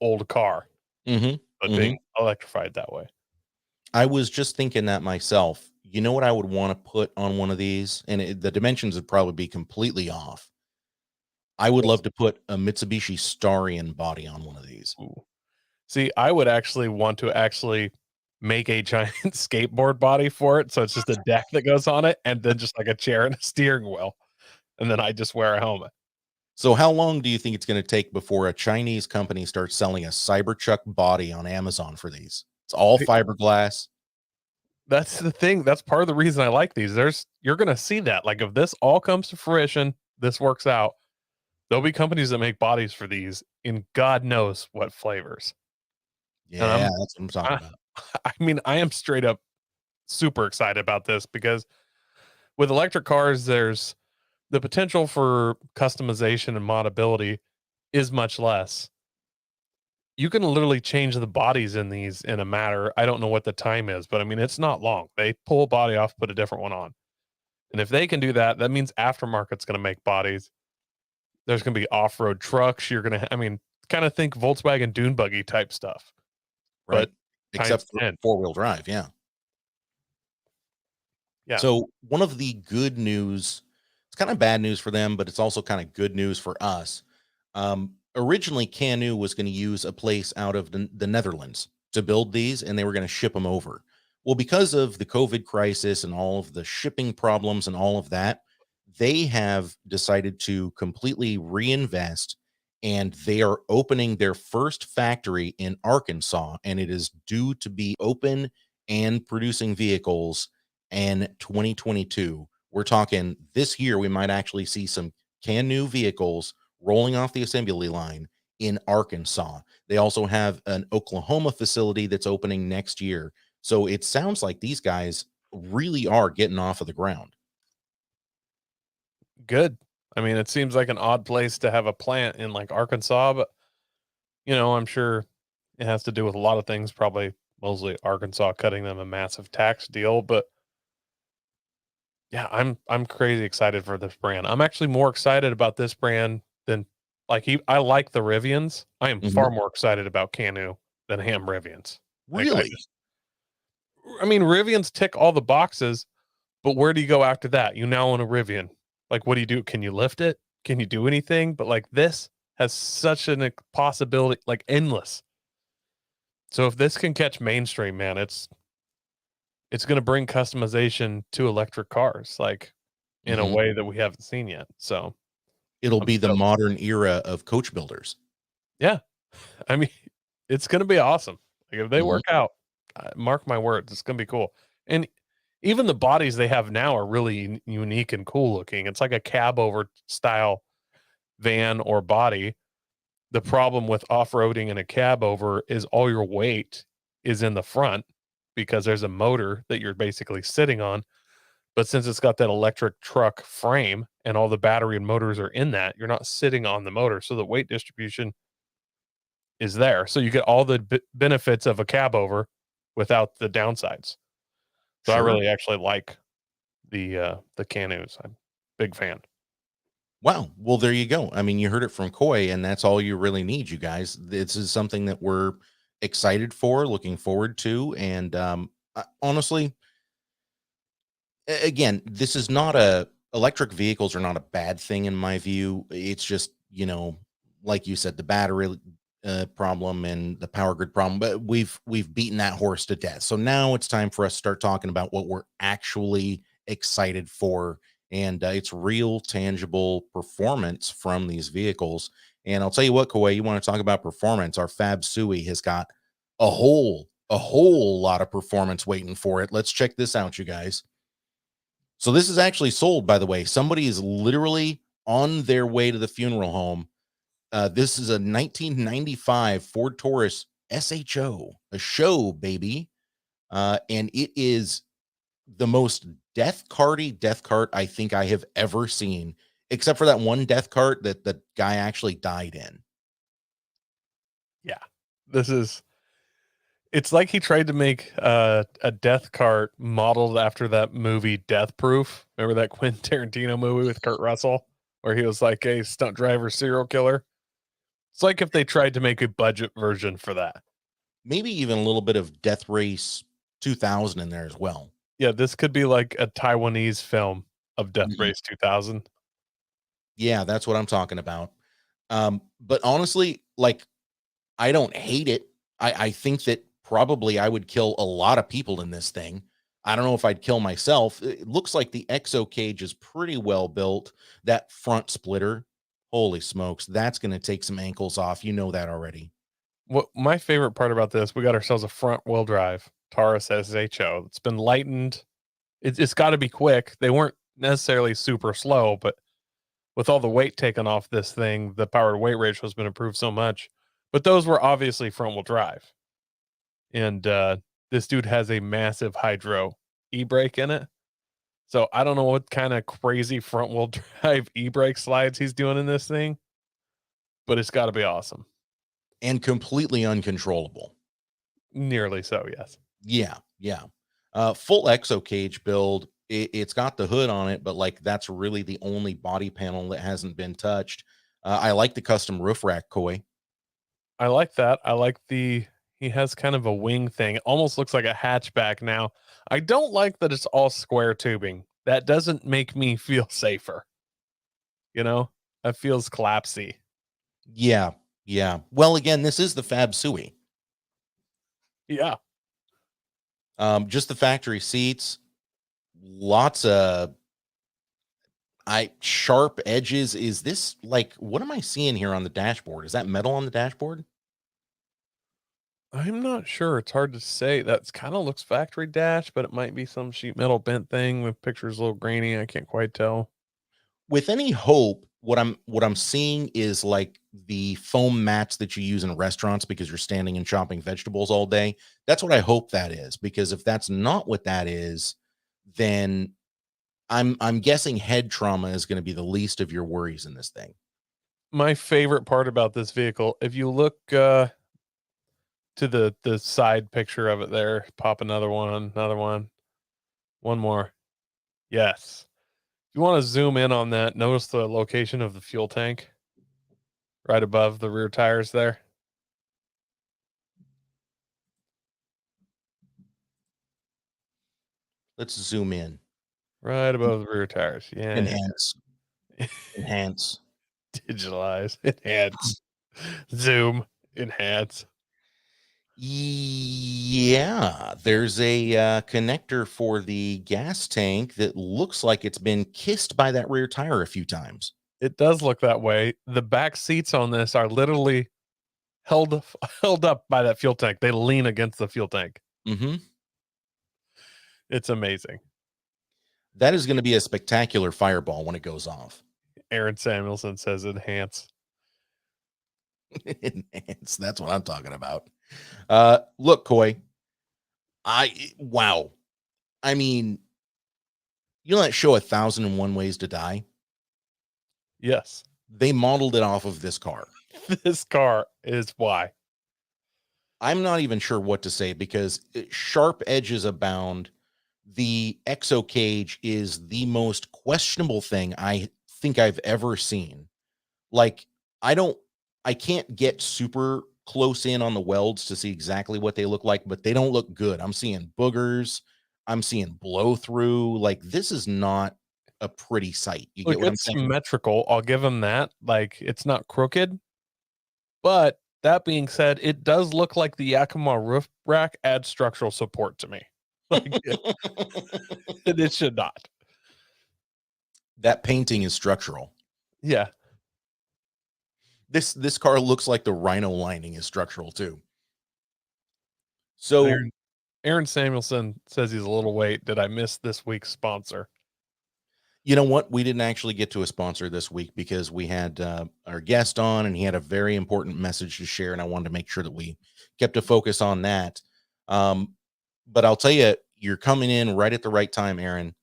old car, but being electrified that way. I was just thinking that myself. You know what I would want to put on one of these? And the dimensions would probably be completely off. I would love to put a Mitsubishi Starion body on one of these. Ooh. See, I would actually want to actually make a giant skateboard body for it. So it's just a deck that goes on it and then just like a chair and a steering wheel. And then I just wear a helmet. So how long do you think it's going to take before a Chinese company starts selling a Cybertruck body on Amazon for these? It's all fiberglass. That's the thing. That's part of the reason I like these. You're going to see that. Like if this all comes to fruition, this works out, there'll be companies that make bodies for these in God knows what flavors. Yeah, that's what I'm talking about. I mean, I am straight up super excited about this because with electric cars, there's the potential for customization and modability is much less. You can literally change the bodies in these in a matter. I don't know what the time is, but I mean, it's not long. They pull a body off, put a different one on. And if they can do that, that means aftermarket's going to make bodies. There's going to be off-road trucks. You're going to, I mean, kind of think Volkswagen dune buggy type stuff. Right. But Except for four-wheel drive. Yeah. Yeah. So one of the good news, it's kind of bad news for them, but it's also kind of good news for us. Originally, Canu was going to use a place out of the Netherlands to build these, and they were going to ship them over. Well, because of the COVID crisis and all of the shipping problems and all of that, they have decided to completely reinvest, and they are opening their first factory in Arkansas, and it is due to be open and producing vehicles in 2022. We're talking this year, we might actually see some Canu vehicles rolling off the assembly line in Arkansas. They also have an Oklahoma facility that's opening next year. So it sounds like these guys really are getting off of the ground. Good. I mean, it seems like an odd place to have a plant in like Arkansas, but I'm sure it has to do with a lot of things, probably mostly Arkansas cutting them a massive tax deal, but yeah, I'm crazy excited for this brand. I'm actually more excited about this brand than I like the Rivians. I am far more excited about Canu than Ham Rivians. Really? I mean, Rivians tick all the boxes, but where do you go after that? You now own a Rivian. Like, what do you do? Can you lift it? Can you do anything? But like this has such a possibility, like endless. So if this can catch mainstream, man, it's going to bring customization to electric cars, like in a way that we haven't seen yet. So it'll be the modern era of coach builders. Yeah. I mean, it's going to be awesome. Like if they work out, mark my words, it's going to be cool. And even the bodies they have now are really unique and cool looking. It's like a cab over style van or body. The problem with off-roading in a cab over is all your weight is in the front because there's a motor that you're basically sitting on. But since it's got that electric truck frame and all the battery and motors are in that, you're not sitting on the motor. So the weight distribution is there. So you get all the benefits of a cab over without the downsides. So I really actually like the Canus. I'm a big fan. Wow. Well, there you go. I mean, you heard it from Coy, and that's all you really need, you guys. This is something that we're excited for, looking forward to. And honestly, again, this is not electric vehicles are not a bad thing in my view. It's just, like you said, the battery problem and the power grid problem, but we've beaten that horse to death. So now it's time for us to start talking about what we're actually excited for. And it's real tangible performance from these vehicles. And I'll tell you what, Kawhi, you want to talk about performance. Our Fab Sui has got a whole lot of performance waiting for it. Let's check this out, you guys. So this is actually sold, by the way. Somebody is literally on their way to the funeral home. This is a 1995 Ford Taurus SHO, a show, baby. And it is the most death cart I think I have ever seen, except for that one death cart that the guy actually died in. Yeah, it's like he tried to make a death cart modeled after that movie Death Proof. Remember that Quentin Tarantino movie with Kurt Russell where he was like a stunt driver serial killer? It's like if they tried to make a budget version for that. Maybe even a little bit of Death Race 2000 in there as well. Yeah, this could be like a Taiwanese film of Death Race 2000. Yeah, that's what I'm talking about. But honestly, like, I don't hate it. I think that probably I would kill a lot of people in this thing. I don't know if I'd kill myself. It looks like the exo cage is pretty well built. That front splitter, holy smokes, that's going to take some ankles off. You know that already. What my favorite part about this, we got ourselves a front wheel drive Taurus SHO. It's been lightened. It's got to be quick. They weren't necessarily super slow, but with all the weight taken off this thing, the power to weight ratio has been improved so much. But those were obviously front wheel drive. And this dude has a massive hydro e-brake in it. So I don't know what kind of crazy front wheel drive e-brake slides he's doing in this thing, but it's got to be awesome. And completely uncontrollable. Nearly so, yes. Yeah, yeah. Full exo cage build. It's got the hood on it, but like that's really the only body panel that hasn't been touched. I like the custom roof rack, Koi. I like that. I like he has kind of a wing thing. It almost looks like a hatchback now. I don't like that it's all square tubing. That doesn't make me feel safer. You know, that feels collapsy. Yeah, yeah. Well, again, this is the Fab Sui. Yeah. Just the factory seats, lots of sharp edges. Is this like, what am I seeing here on the dashboard? Is that metal on the dashboard? I'm not sure. It's hard to say. That's kind of looks factory dash, but it might be some sheet metal bent thing with pictures a little grainy. I can't quite tell. With any hope, what I'm seeing is like the foam mats that you use in restaurants because you're standing and chopping vegetables all day. That's what I hope that is, because if that's not what that is, then I'm guessing head trauma is going to be the least of your worries in this thing. My favorite part about this vehicle, if you look to the side picture of it there, pop another one, one more. Yes. If you want to zoom in on that, notice the location of the fuel tank right above the rear tires there. Let's zoom in. Right above the rear tires. Yeah. Enhance. Enhance. Digitalize. Enhance. Zoom. Enhance. Yeah, there's a connector for the gas tank that looks like it's been kissed by that rear tire a few times. It does look that way. The back seats on this are literally held up by that fuel tank. They lean against the fuel tank. Mm-hmm. It's amazing. That is going to be a spectacular fireball when it goes off. Aaron Samuelson says enhance. Enhance. That's what I'm talking about. Look, Koi. Wow. I mean, you know that show 1001 Ways to Die? Yes. They modeled it off of this car. This car is why. I'm not even sure what to say because sharp edges abound. The exo cage is the most questionable thing I think I've ever seen. Like, I can't get super close in on the welds to see exactly what they look like, but they don't look good. I'm seeing boogers. I'm seeing blow through. Like, this is not a pretty sight. You Look, get what I'm it's saying? symmetrical. I'll give them that. Like, it's not crooked. But that being said, it does look like the Yakima roof rack adds structural support to me. Like, it should not. That painting is structural. Yeah. This car looks like the rhino lining is structural too. So Aaron Samuelson says he's a little late. Did I miss this week's sponsor? you know what? We didn't actually get to a sponsor this week because we had our guest on and he had a very important message to share. And I wanted to make sure that we kept a focus on that. But I'll tell you, you're coming in right at the right time, Aaron,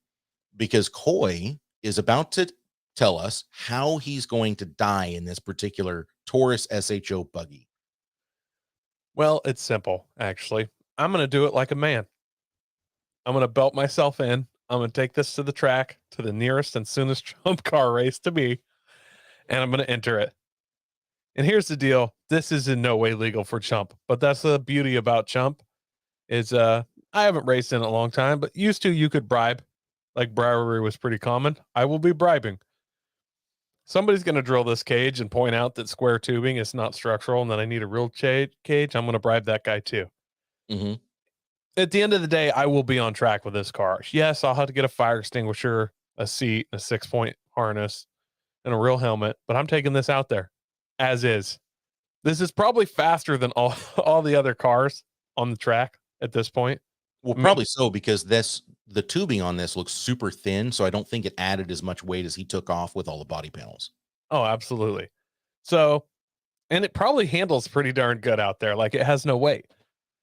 because Coy is about to tell us how he's going to die in this particular Taurus SHO buggy. Well, it's simple, actually. I'm going to do it like a man. I'm going to belt myself in. I'm going to take this to the track, to the nearest and soonest Trump car race to be, and I'm going to enter it. And here's the deal. This is in no way legal for Chump, but that's the beauty about Chump is I haven't raced in a long time, but used to you could bribe. Like bribery was pretty common. I will be bribing. somebody's going to drill this cage and point out that square tubing is not structural and that I need a real cage, I'm going to bribe that guy too. Mm-hmm. At the end of the day, I will be on track with this car. Yes, I'll have to get a fire extinguisher, a seat, a 6-point harness, and a real helmet, but I'm taking this out there as is. This is probably faster than all the other cars on the track at this point. Well, probably so, because the tubing on this looks super thin, so I don't think it added as much weight as he took off with all the body panels. Oh, absolutely. So, and it probably handles pretty darn good out there. Like, it has no weight.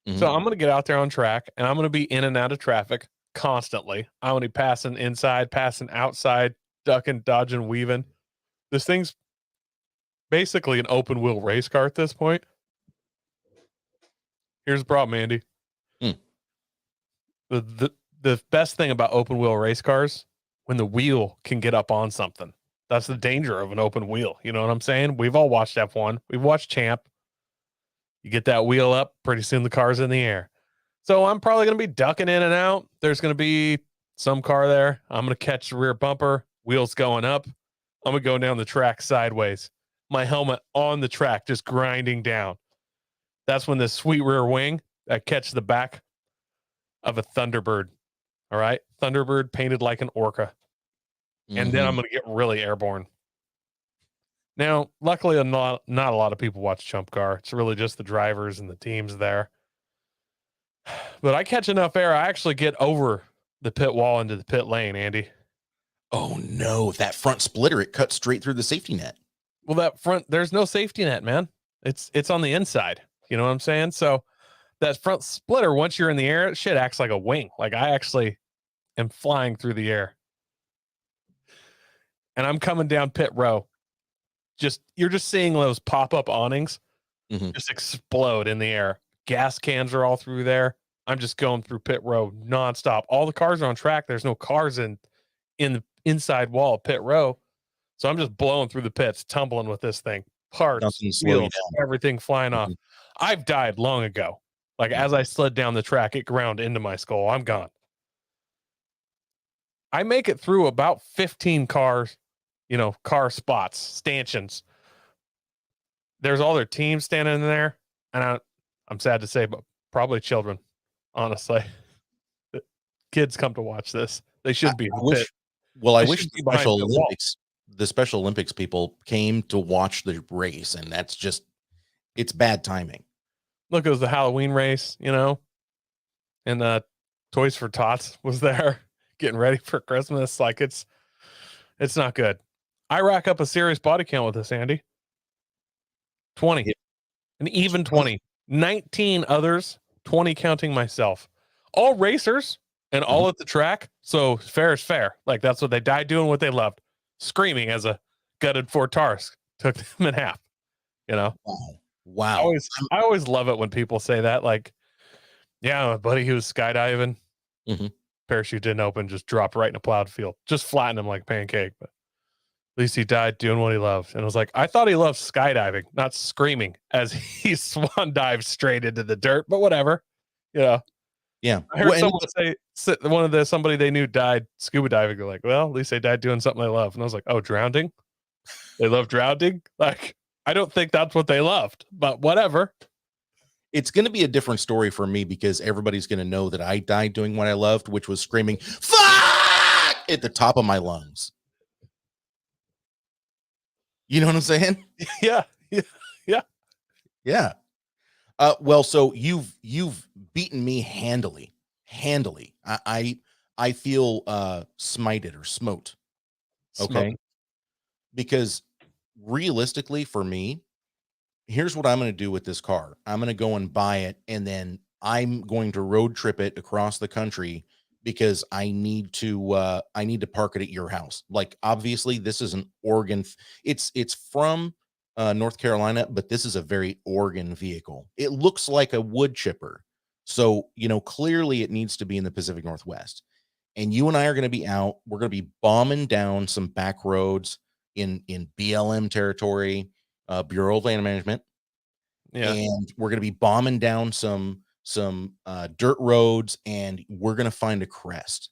Mm-hmm. So I'm going to get out there on track, and I'm going to be in and out of traffic constantly. I'm going to be passing inside, passing outside, ducking, dodging, weaving. This thing's basically an open wheel race car at this point. Here's the problem, Andy. The best thing about open wheel race cars, when the wheel can get up on something. That's the danger of an open wheel. You know what I'm saying? We've all watched F1. We've watched Champ. You get that wheel up, pretty soon the car's in the air. So I'm probably going to be ducking in and out. There's going to be some car there. I'm going to catch the rear bumper, wheels going up. I'm going to go down the track sideways. My helmet on the track, just grinding down. That's when this sweet rear wing, I catch the back of a Thunderbird. All right. Thunderbird painted like an orca. And then I'm going to get really airborne. Now, luckily, not a lot of people watch Chump Car. It's really just the drivers and the teams there. But I catch enough air, I actually get over the pit wall into the pit lane, Andy. Oh, no. That front splitter, it cuts straight through the safety net. Well, that front, there's no safety net, man. It's on the inside. You know what I'm saying? So that front splitter, once you're in the air, shit acts like a wing. Like, I actually am flying through the air. And I'm coming down pit row. You're just seeing those pop-up awnings just explode in the air. Gas cans are all through there. I'm just going through pit row nonstop. All the cars are on track. There's no cars in the inside wall of pit row. So I'm just blowing through the pits, tumbling with this thing. Parts, wheels, everything flying off. I've died long ago. Like, as I slid down the track, it ground into my skull. I'm gone. I make it through about 15 cars, car spots, stanchions. There's all their teams standing in there. And I'm sad to say, but probably children, honestly. Kids come to watch this. They should be. I wish the Special Olympics people came to watch the race, and that's just, it's bad timing. Look, it was the Halloween race, and Toys for Tots was there getting ready for Christmas. Like, it's not good. I rack up a serious body count with this, Andy. 20. An even 20. 19 others, 20 counting myself. All racers and all at the track. So fair is fair. Like, that's what they died doing, what they loved. Screaming as a gutted Ford Taurus took them in half. Wow. I always love it when people say that. Like, yeah, my buddy who was skydiving, parachute didn't open, just dropped right in a plowed field, just flattened him like a pancake. But at least he died doing what he loved. And I was like, I thought he loved skydiving, not screaming as he swan dived straight into the dirt, but whatever, Yeah. I heard someone say somebody they knew died scuba diving. They're like, well, at least they died doing something they love. And I was like, oh, drowning? They love drowning? Like, I don't think that's what they loved, but whatever. It's going to be a different story for me, because everybody's going to know that I died doing what I loved, which was screaming "fuck" at the top of my lungs. You know what I'm saying? Yeah. Well, so you've beaten me handily. I feel smited or smote. Okay. Because realistically, for me, here's what I'm going to do with this car. I'm going to go and buy it, and then I'm going to road trip it across the country, because I need to park it at your house. Like, obviously this is an Oregon. It's from North Carolina, but this is a very Oregon vehicle. It looks like a wood chipper. So, clearly it needs to be in the Pacific Northwest. And you and I are going to be out. We're going to be bombing down some back roads in BLM territory, Bureau of Land Management. Yeah. And we're going to be bombing down some dirt roads, and we're going to find a crest.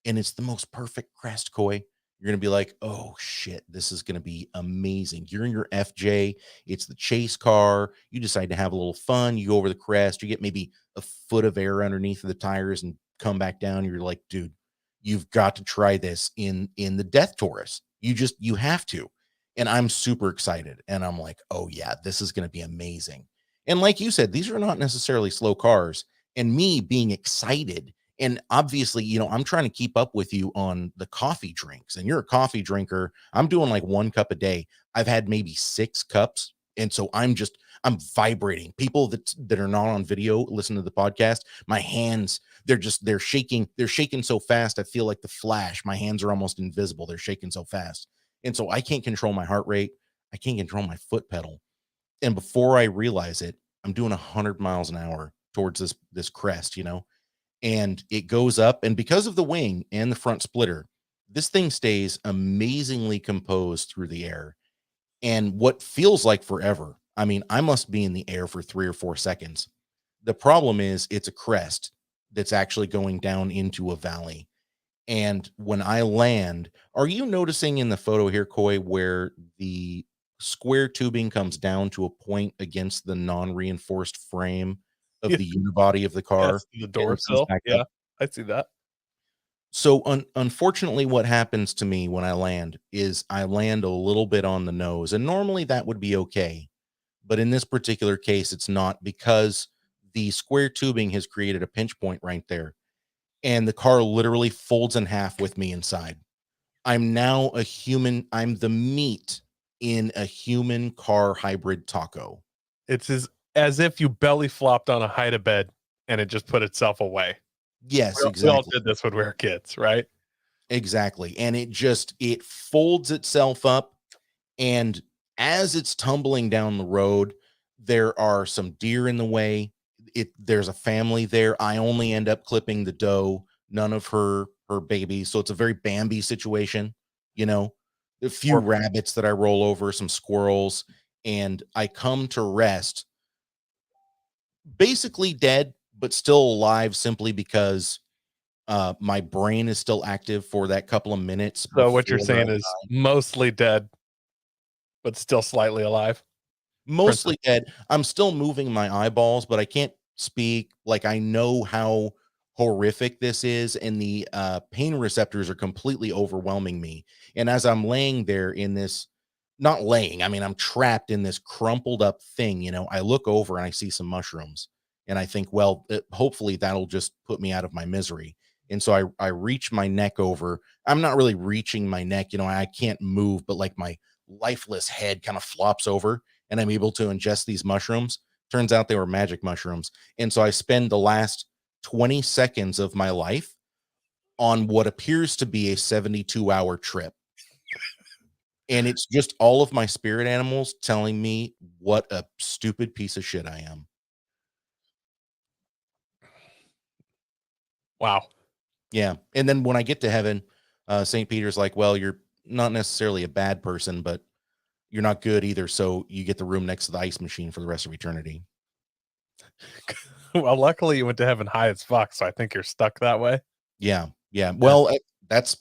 And it's the most perfect crest, Coy. You're going to be like, oh shit, this is going to be amazing. You're in your FJ. It's the chase car. You decide to have a little fun. You go over the crest. You get maybe a foot of air underneath of the tires and come back down. You're like, dude, you've got to try this in the Death Taurus. You have to. And I'm super excited. And I'm like, oh yeah, this is going to be amazing. And like you said, these are not necessarily slow cars. And me being excited, and obviously, I'm trying to keep up with you on the coffee drinks, and you're a coffee drinker. I'm doing like 1 cup a day. I've had maybe 6 cups. And so I'm vibrating. People that are not on video, listen to the podcast. My hands, they're shaking. They're shaking so fast. I feel like the Flash. My hands are almost invisible. They're shaking so fast. And so I can't control my heart rate. I can't control my foot pedal. And before I realize it, I'm doing 100 miles an hour towards this crest, and it goes up. And because of the wing and the front splitter, this thing stays amazingly composed through the air. And what feels like forever, I mean, I must be in the air for 3 or 4 seconds. The problem is it's a crest that's actually going down into a valley. And when I land, are you noticing in the photo here, Coy, where the square tubing comes down to a point against the non-reinforced frame of the unibody of the car? Yes, the door sill. Yeah, I see that. So unfortunately, what happens to me when I land is I land a little bit on the nose, and normally that would be okay. But in this particular case, it's not, because the square tubing has created a pinch point right there. And the car literally folds in half with me inside. I'm now a human. I'm the meat in a human car hybrid taco. It's as if you belly flopped on a hide-a-bed and it just put itself away. Yes, exactly. We all did this when we were kids, right? Exactly. And it folds itself up. And as it's tumbling down the road, there are some deer in the way. There's a family there. I only end up clipping the doe, none of her babies. So it's a very Bambi situation, a few rabbits that I roll over, some squirrels, and I come to rest basically dead, but still alive, simply because my brain is still active for that couple of minutes. So what you're saying is mostly dead, but still slightly alive. Mostly dead. I'm still moving my eyeballs, but I can't speak. Like, I know how horrific this is, and the pain receptors are completely overwhelming me. And as I'm laying there in this, not laying, I mean, I'm trapped in this crumpled up thing, I look over and I see some mushrooms, and I think, well, hopefully that'll just put me out of my misery. And so I reach my neck over. I'm not really reaching my neck, I can't move, but like my lifeless head kind of flops over, and I'm able to ingest these mushrooms. Turns out they were magic mushrooms. And so I spend the last 20 seconds of my life on what appears to be a 72-hour trip. And it's just all of my spirit animals telling me what a stupid piece of shit I am. Wow. Yeah. And then when I get to heaven, St. Peter's like, well, you're not necessarily a bad person, but you're not good either. So you get the room next to the ice machine for the rest of eternity. Well, luckily you went to heaven high as fuck, so I think you're stuck that way. Yeah. Yeah. Well, that's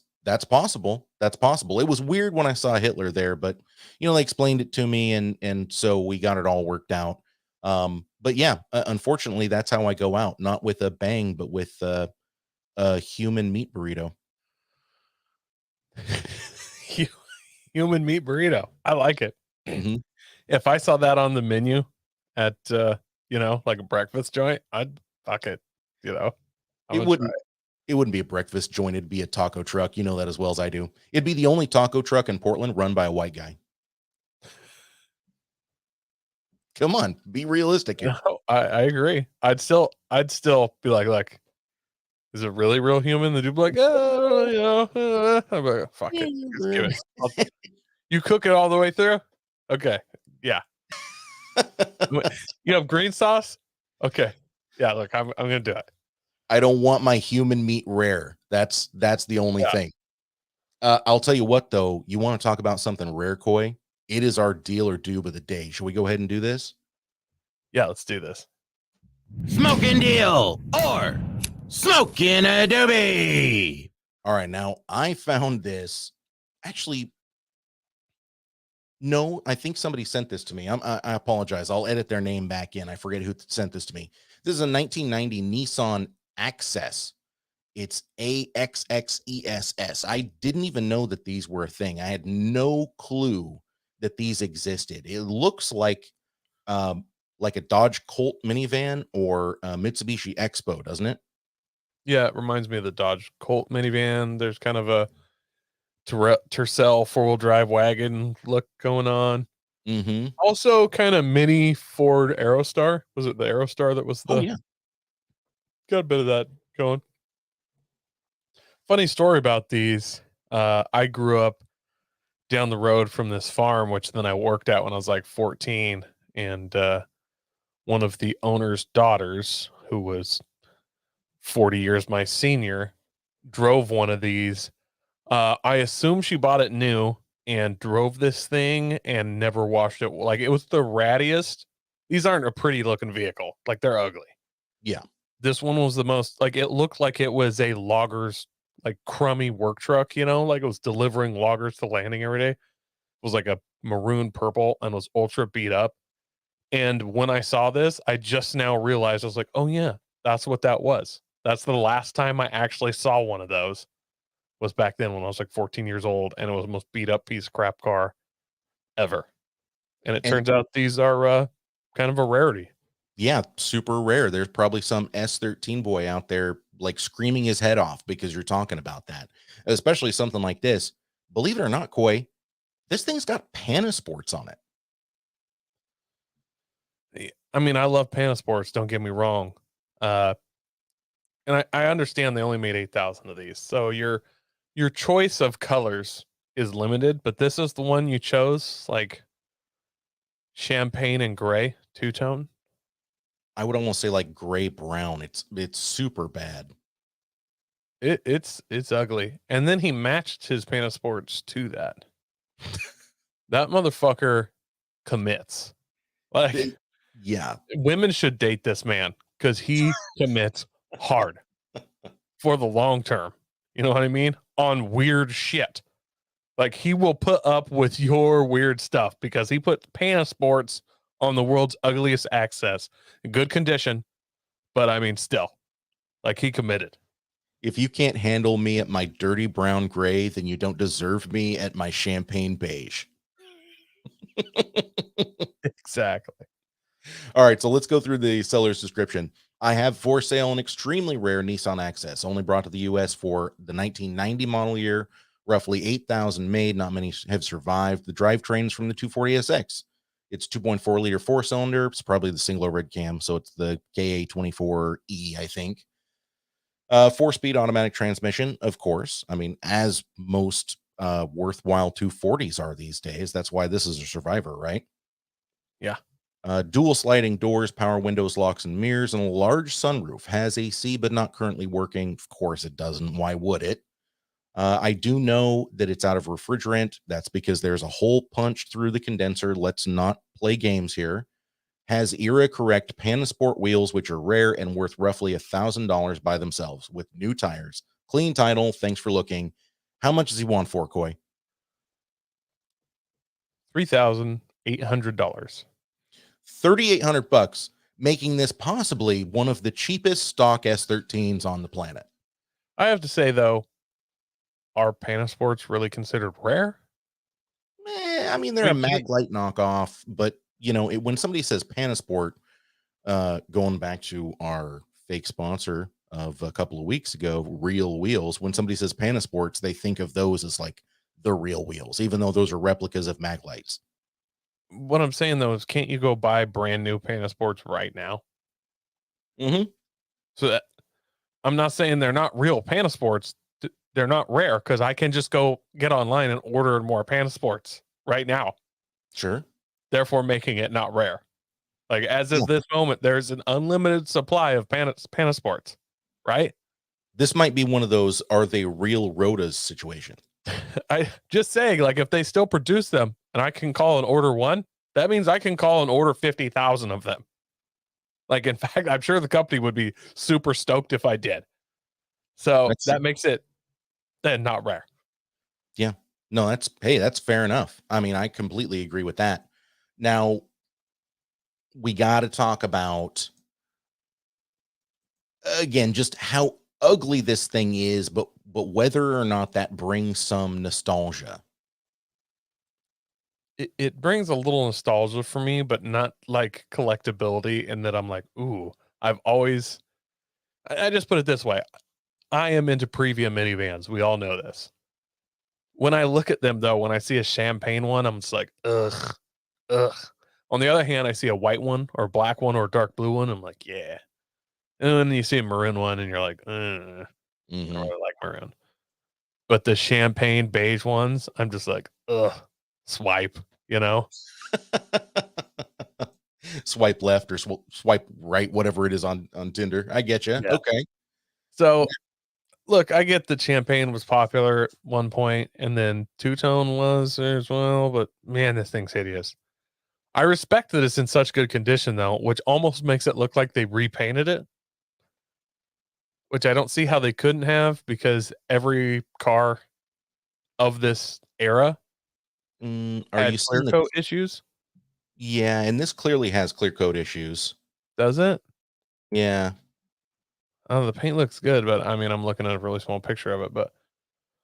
possible. That's possible. It was weird when I saw Hitler there, but they explained it to me, and so we got it all worked out. But yeah, unfortunately, that's how I go out, not with a bang, but with a human meat burrito. Human meat burrito. I like it. Mm-hmm. If I saw that on the menu at like a breakfast joint, I'd fuck it. It wouldn't be a breakfast joint. It'd be a taco truck. You know that as well as I do. It'd be the only taco truck in Portland run by a white guy. Come on, be realistic here. No, I agree. I'd still be like, is it really real human? The dude be like, I'm like, fuck it. Just give it. You cook it all the way through? Okay. Yeah. You have green sauce? Okay. Yeah, look, I'm gonna do it. I don't want my human meat rare. That's the only thing. I'll tell you what, though. You want to talk about something rare, Coy? It is our deal or doob of the day. Should we go ahead and do this? Yeah, let's do this. Smokin' deal or smokin' a doobie. All right, now I found this Actually, no, I think somebody sent this to me. I apologize. I'll edit their name back in. I forget who sent this to me. This is a 1990 Nissan Access. It's AXXESS. I didn't even know that these were a thing. I had no clue that these existed. It looks like a Dodge Colt minivan or a Mitsubishi Expo, doesn't it? Yeah, it reminds me of the Dodge Colt minivan. There's kind of a Tercel 4-wheel drive wagon look going on. Mm-hmm. Also, kind of mini Ford Aerostar. Was it the Aerostar that was the? Oh yeah. Got a bit of that going. Funny story about these. I grew up down the road from this farm, which then I worked at when I was like 14, and one of the owner's daughters, who was 40 years my senior, drove one of these. I assume she bought it new and drove this thing and never washed it. Like, it was the rattiest. These aren't a pretty looking vehicle. Like, they're ugly. Yeah. This one was the most, like, it looked like it was a logger's, like, crummy work truck, like it was delivering loggers to landing every day. It was like a maroon purple and was ultra beat up. And when I saw this, I just now realized, I was like, oh yeah, that's what that was. That's the last time I actually saw one of those, was back then when I was like 14 years old, and it was the most beat up piece of crap car ever. And it turns out these are kind of a rarity. Yeah, super rare. There's probably some S13 boy out there like screaming his head off because you're talking about that. Especially something like this. Believe it or not, Coy, this thing's got Panasports on it. I mean, I love Panasports, don't get me wrong. And I understand they only made 8,000 of these. So your choice of colors is limited, but this is the one you chose, like champagne and gray, two-tone. I would almost say like gray brown. It's super bad. It's ugly. And then he matched his Panasports to that. That motherfucker commits. Like, yeah, women should date this man because he commits hard for the long term. You know what I mean? On weird shit. Like, he will put up with your weird stuff because he put Panasports on the world's ugliest Access. In good condition, but I mean, still, like, he committed. If you can't handle me at my dirty brown gray, then you don't deserve me at my champagne beige. Exactly. All right, so let's go through the seller's description. I have for sale an extremely rare Nissan Access, only brought to the U.S. for the 1990 model year, roughly 8,000 made. Not many have survived. The drivetrain's from the 240SX. It's 2.4 liter four cylinder. It's probably the single red cam, so it's the KA24E, I think. 4-speed automatic transmission, of course. I mean, as most worthwhile 240s are these days. That's why this is a survivor, right? Yeah. Dual sliding doors, power windows, locks, and mirrors, and a large sunroof. Has AC, but not currently working. Of course it doesn't. Why would it? I do know that it's out of refrigerant. That's because there's a hole punched through the condenser. Let's not play games here. Has era correct Panasport wheels, which are rare and worth roughly $1,000 by themselves, with new tires. Clean title. Thanks for looking. How much does he want for, Coy? $3,800. $3,800, making this possibly one of the cheapest stock S13s on the planet. I have to say, though, are Panasports really considered rare? I mean, they're a Maglite knockoff, but when somebody says Panasport, going back to our fake sponsor of a couple of weeks ago, Real Wheels, when somebody says Panasports, they think of those as like the real wheels, even though those are replicas of Maglites. What I'm saying, though, is can't you go buy brand new Panasports right now? Mm-hmm. So that, I'm not saying they're not real Panasports. They're not rare, because I can just go get online and order more Panasports right now. Sure. Therefore making it not rare. Like, as of this moment, there's an unlimited supply of Panasports, right? This might be one of those are they real Rotas situation. I just saying, like, if they still produce them and I can call and order one, that means I can call and order 50,000 of them. Like, in fact, I'm sure the company would be super stoked if I did. So that makes it then not rare. Yeah. No, that's fair enough. I mean, I completely agree with that. Now, we got to talk about again just how ugly this thing is, but whether or not that brings some nostalgia. It brings a little nostalgia for me, but not like collectability. In that I'm like, ooh, I've always. I just put it this way: I am into Previa minivans. We all know this. When I look at them, though, when I see a champagne one, I'm just like, ugh, ugh. On the other hand, I see a white one or a black one or a dark blue one. I'm like, yeah. And then you see a maroon one, and you're like, I don't Hmm. really like maroon. But the champagne beige ones, I'm just like, ugh, swipe, you know? Swipe left or swipe right, whatever it is on Tinder. I get you. Yeah. Okay. So look, I get that champagne was popular at one point, and then two tone was as well. But man, this thing's hideous. I respect that it's in such good condition, though, which almost makes it look like they repainted it, which I don't see how they couldn't have because every car of this era Are had you clear seeing the? coat issues. Yeah, and this clearly has clear coat issues. Does it? Yeah. Oh, the paint looks good, but I mean, I'm looking at a really small picture of it. But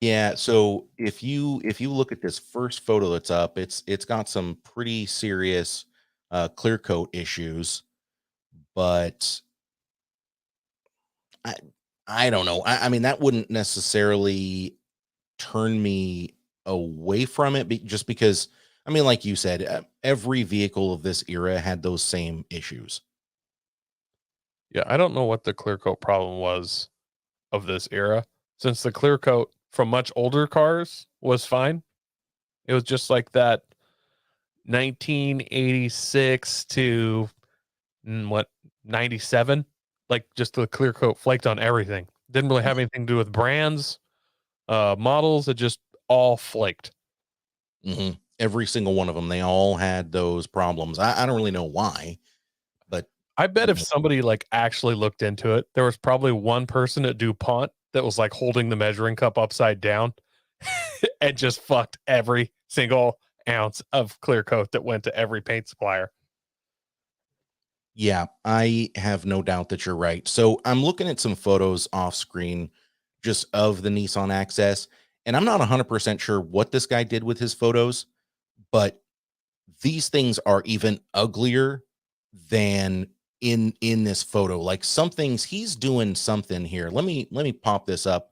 Yeah, so if you look at this first photo that's up, it's got some pretty serious clear coat issues, but I I don't know. I mean that wouldn't necessarily turn me away from it just because I mean like you said, every vehicle of this era had those same issues. yeah, I don't know what the clear coat problem was of this era, since the clear coat from much older cars was fine. It was just like that 1986 to what 97, like just the clear coat flaked on everything. Didn't really have anything to do with brands, models. It just all flaked. Every single one of them, they all had those problems. I don't really know why, but I bet you if know, somebody like actually looked into it, there was probably one person at DuPont that was like holding the measuring cup upside down and just fucked every single ounce of clear coat that went to every paint supplier. yeah, I have no doubt that you're right. So I'm looking at some photos off screen just of the Nissan Access, and I'm not 100% sure what this guy did with his photos, but these things are even uglier than in this photo. Like something's he's doing something here. Let me pop this up.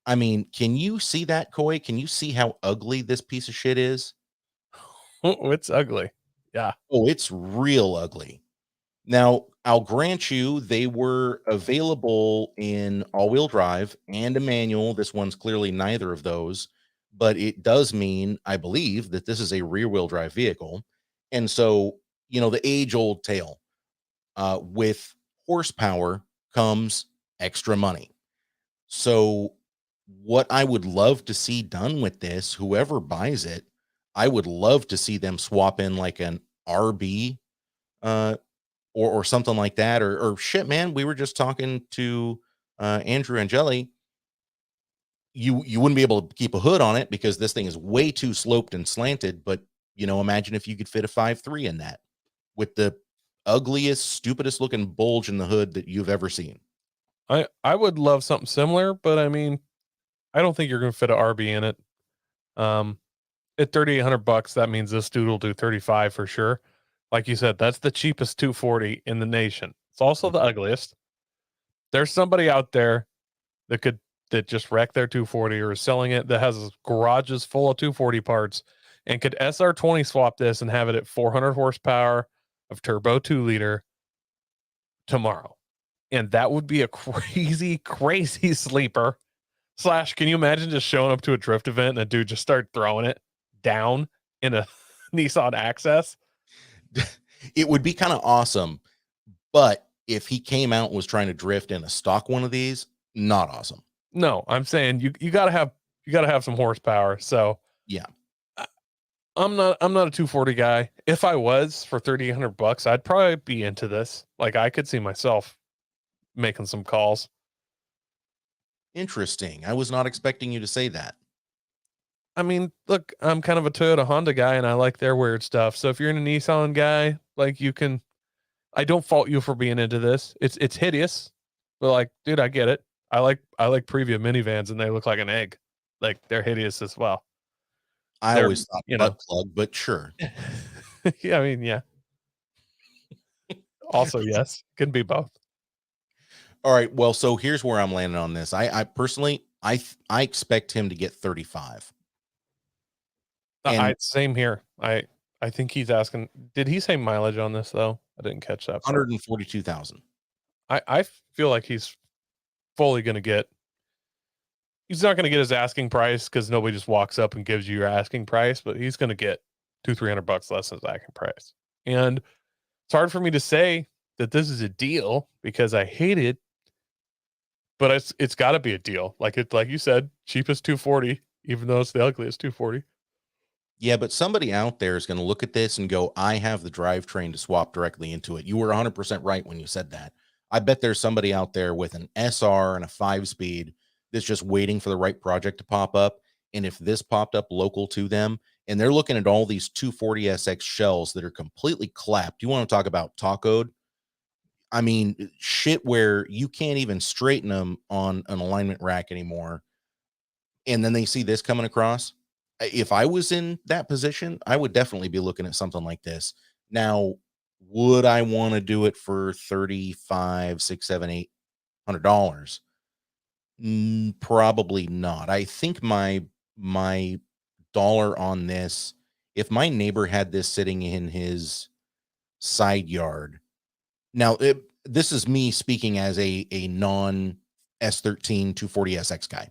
I mean, can you see that, Koi? Can you see how ugly this piece of shit is? Oh, it's ugly. Yeah. Oh, it's real ugly. Now, I'll grant you they were available in all-wheel drive and a manual. This one's clearly neither of those, but it does mean, I believe, that this is a rear-wheel drive vehicle. And so, the age-old tale, with horsepower comes extra money. So, what I would love to see done with this, whoever buys it, I would love to see them swap in like an RB, uh, or something like that, or shit, man. We were just talking to Andrew Angeli. You wouldn't be able to keep a hood on it because this thing is way too sloped and slanted. But imagine if you could fit a 5.3 in that with the ugliest, stupidest looking bulge in the hood that you've ever seen. I would love something similar, but I mean, I don't think you're going to fit a RB in it. Um, at $3,800, that means this dude will do 35 for sure. Like you said, that's the cheapest 240 in the nation. It's also the ugliest. There's somebody out there that just wrecked their 240 or is selling it that has garages full of 240 parts and could SR20 swap this and have it at 400 horsepower of turbo 2-liter tomorrow. And that would be a crazy, crazy sleeper. Slash, can you imagine just showing up to a drift event and a dude just start throwing it down in a Nissan Access? It would be kind of awesome, but if he came out and was trying to drift in a stock one of these, not awesome. No, I'm saying you gotta have some horsepower. So Yeah. I'm not a 240 guy. If I was for $3,800, I'd probably be into this. Like I could see myself making some calls. Interesting. I was not expecting you to say that. I mean, look, I'm kind of a Toyota Honda guy and I like their weird stuff. So if you're in a Nissan guy, like I don't fault you for being into this. It's hideous, but like, dude, I get it. I like Previa minivans and they look like an egg. Like they're hideous as well. I They're, always thought butt plug, but sure. Yeah, I mean, yeah. Also, yes, can be both. All right. Well, so here's where I'm landing on this. I personally, I expect him to get 35. And Same here. I think he's asking. Did he say mileage on this though? I didn't catch that. 142,000. I feel like he's fully going to get. He's not going to get his asking price because nobody just walks up and gives you your asking price, but he's going to get $200-300 less than his asking price. And it's hard for me to say that this is a deal because I hate it, but it's got to be a deal. Like you said, cheapest 240, even though it's the ugliest 240. Yeah, but somebody out there is going to look at this and go, I have the drivetrain to swap directly into it. You were 100% right when you said that. I bet there's somebody out there with an SR and a 5-speed that's just waiting for the right project to pop up. And if this popped up local to them and they're looking at all these 240SX shells that are completely clapped, you want to talk about tacoed? I mean, shit where you can't even straighten them on an alignment rack anymore. And then they see this coming across. If I was in that position, I would definitely be looking at something like this. Now, would I want to do it for $35, $600, $700, $800? Probably not. I think my dollar on this, if my neighbor had this sitting in his side yard. Now, this is me speaking as a non S13 240SX guy.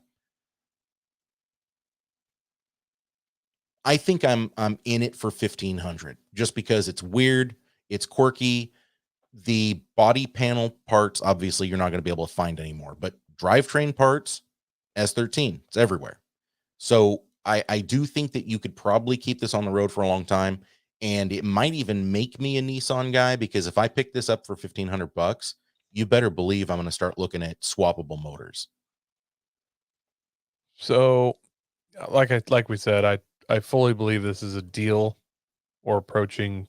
I think I'm in it for 1,500 just because it's weird, it's quirky. The body panel parts, obviously, you're not going to be able to find anymore, but drivetrain parts, S13, it's everywhere. So I do think that you could probably keep this on the road for a long time, and it might even make me a Nissan guy because if I pick this up for $1,500, you better believe I'm going to start looking at swappable motors. So, like we said, I fully believe this is a deal or approaching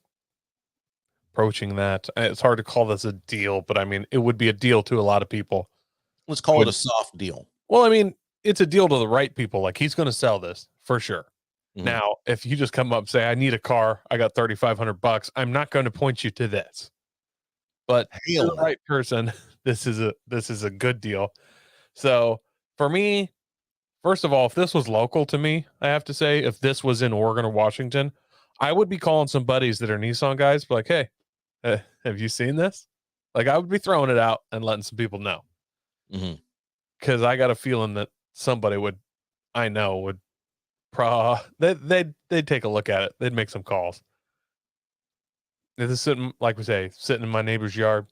that. It's hard to call this a deal, but I mean, it would be a deal to a lot of people. Let's call it a soft deal. Well, I mean, it's a deal to the right people. Like he's going to sell this for sure. Mhm. Now, if you just come up and say, I need a car, I got $3,500, I'm not going to point you to this. But to the right person, this is a good deal. So for me, first of all, if this was local to me, I have to say, if this was in Oregon or Washington, I would be calling some buddies that are Nissan guys, like, hey, have you seen this? Like, I would be throwing it out and letting some people know. Because I got a feeling that somebody would they'd take a look at it. They'd make some calls. If this is sitting, like we say, sitting in my neighbor's yard,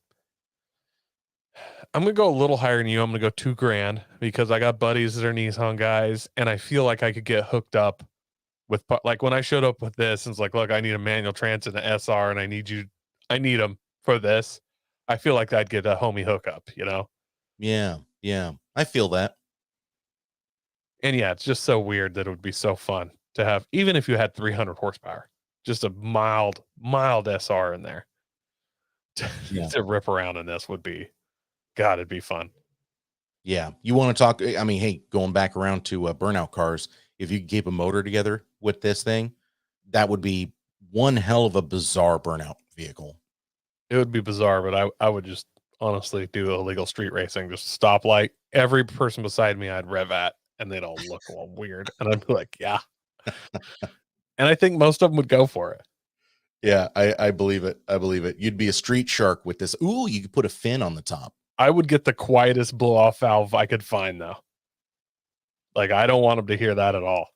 I'm gonna go a little higher than you. I'm gonna go $2,000 because I got buddies that are Nissan guys, and I feel like I could get hooked up with, like when I showed up with this, and it's like, look, I need a manual trans and an SR, and I need them for this. I feel like I'd get a homie hookup, you know? Yeah, I feel that. And yeah, it's just so weird that it would be so fun to have, even if you had 300 horsepower, just a mild SR in there to rip around in this would be, God, it'd be fun. Yeah. You want to talk, I mean, hey, going back around to burnout cars, if you could keep a motor together with this thing, that would be one hell of a bizarre burnout vehicle. It would be bizarre, but I would just honestly do illegal street racing, just stoplight. Every person beside me I'd rev at, and they'd all look all weird. And I'd be like, yeah. And I think most of them would go for it. Yeah, I believe it. I believe it. You'd be a street shark with this. Ooh, you could put a fin on the top. I would get the quietest blow off valve I could find, though. Like, I don't want them to hear that at all.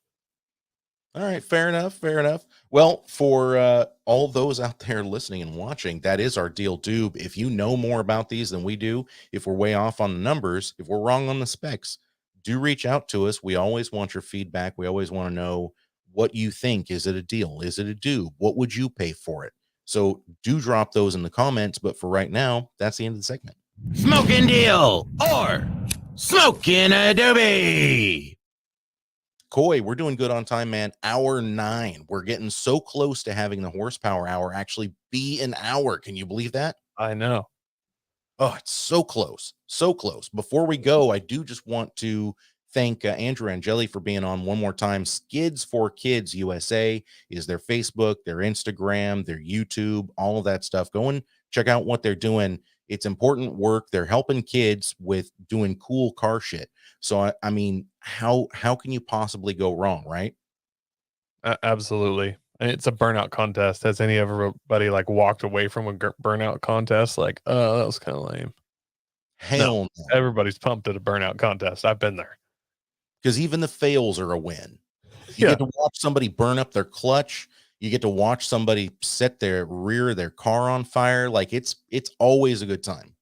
All right, fair enough. Fair enough. Well, for all those out there listening and watching, that is our deal, Doob. If you know more about these than we do, if we're way off on the numbers, if we're wrong on the specs, do reach out to us. We always want your feedback. We always want to know what you think. Is it a deal? Is it a Doob? What would you pay for it? So do drop those in the comments. But for right now, that's the end of the segment. Smokin' deal or smoking a doobie. Coy, we're doing good on time, man. Hour 9. We're getting so close to having the horsepower hour actually be an hour. Can you believe that? I know. Oh, it's so close. So close. Before we go, I do just want to thank Andrew and Angeli for being on one more time. Skids4Kids USA is their Facebook, their Instagram, their YouTube, all of that stuff. Go and check out what they're doing. It's important work. They're helping kids with doing cool car shit. So I mean, how can you possibly go wrong, right? Absolutely. And it's a burnout contest. Has anybody like walked away from a burnout contest? Like, oh, that was kind of lame. Hell no. Everybody's pumped at a burnout contest. I've been there. Because even the fails are a win. You get to watch somebody burn up their clutch. You get to watch somebody set their rear of their car on fire. Like it's always a good time.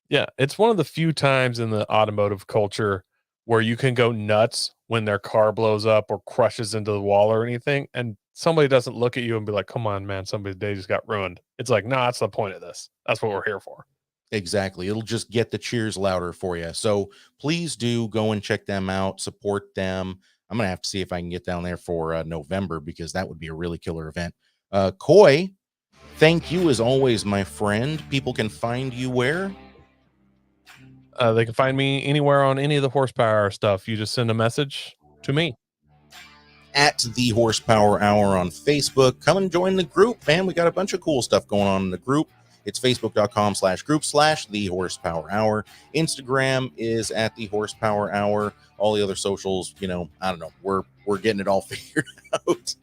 Yeah, it's one of the few times in the automotive culture where you can go nuts when their car blows up or crushes into the wall or anything, and somebody doesn't look at you and be like, come on, man, somebody's day just got ruined. It's like, nah, that's the point of this. That's what we're here for. Exactly. It'll just get the cheers louder for you. So please do go and check them out, support them. I'm going to have to see if I can get down there for November, because that would be a really killer event. Coy, thank you as always, my friend. People can find you where? They can find me anywhere on any of the horsepower stuff. You just send a message to me. At the Horsepower Hour on Facebook. Come and join the group, man. We got a bunch of cool stuff going on in the group. It's facebook.com/group/the Horsepower Hour. Instagram is at the Horsepower Hour. All the other socials, I don't know. We're getting it all figured out.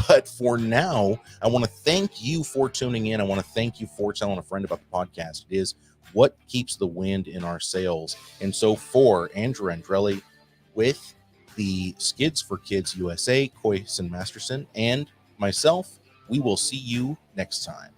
But for now, I want to thank you for tuning in. I want to thank you for telling a friend about the podcast. It is what keeps the wind in our sails. And so for Andrew Andrelli with the Skids4Kids USA, Coyson Masterson, and myself, we will see you next time.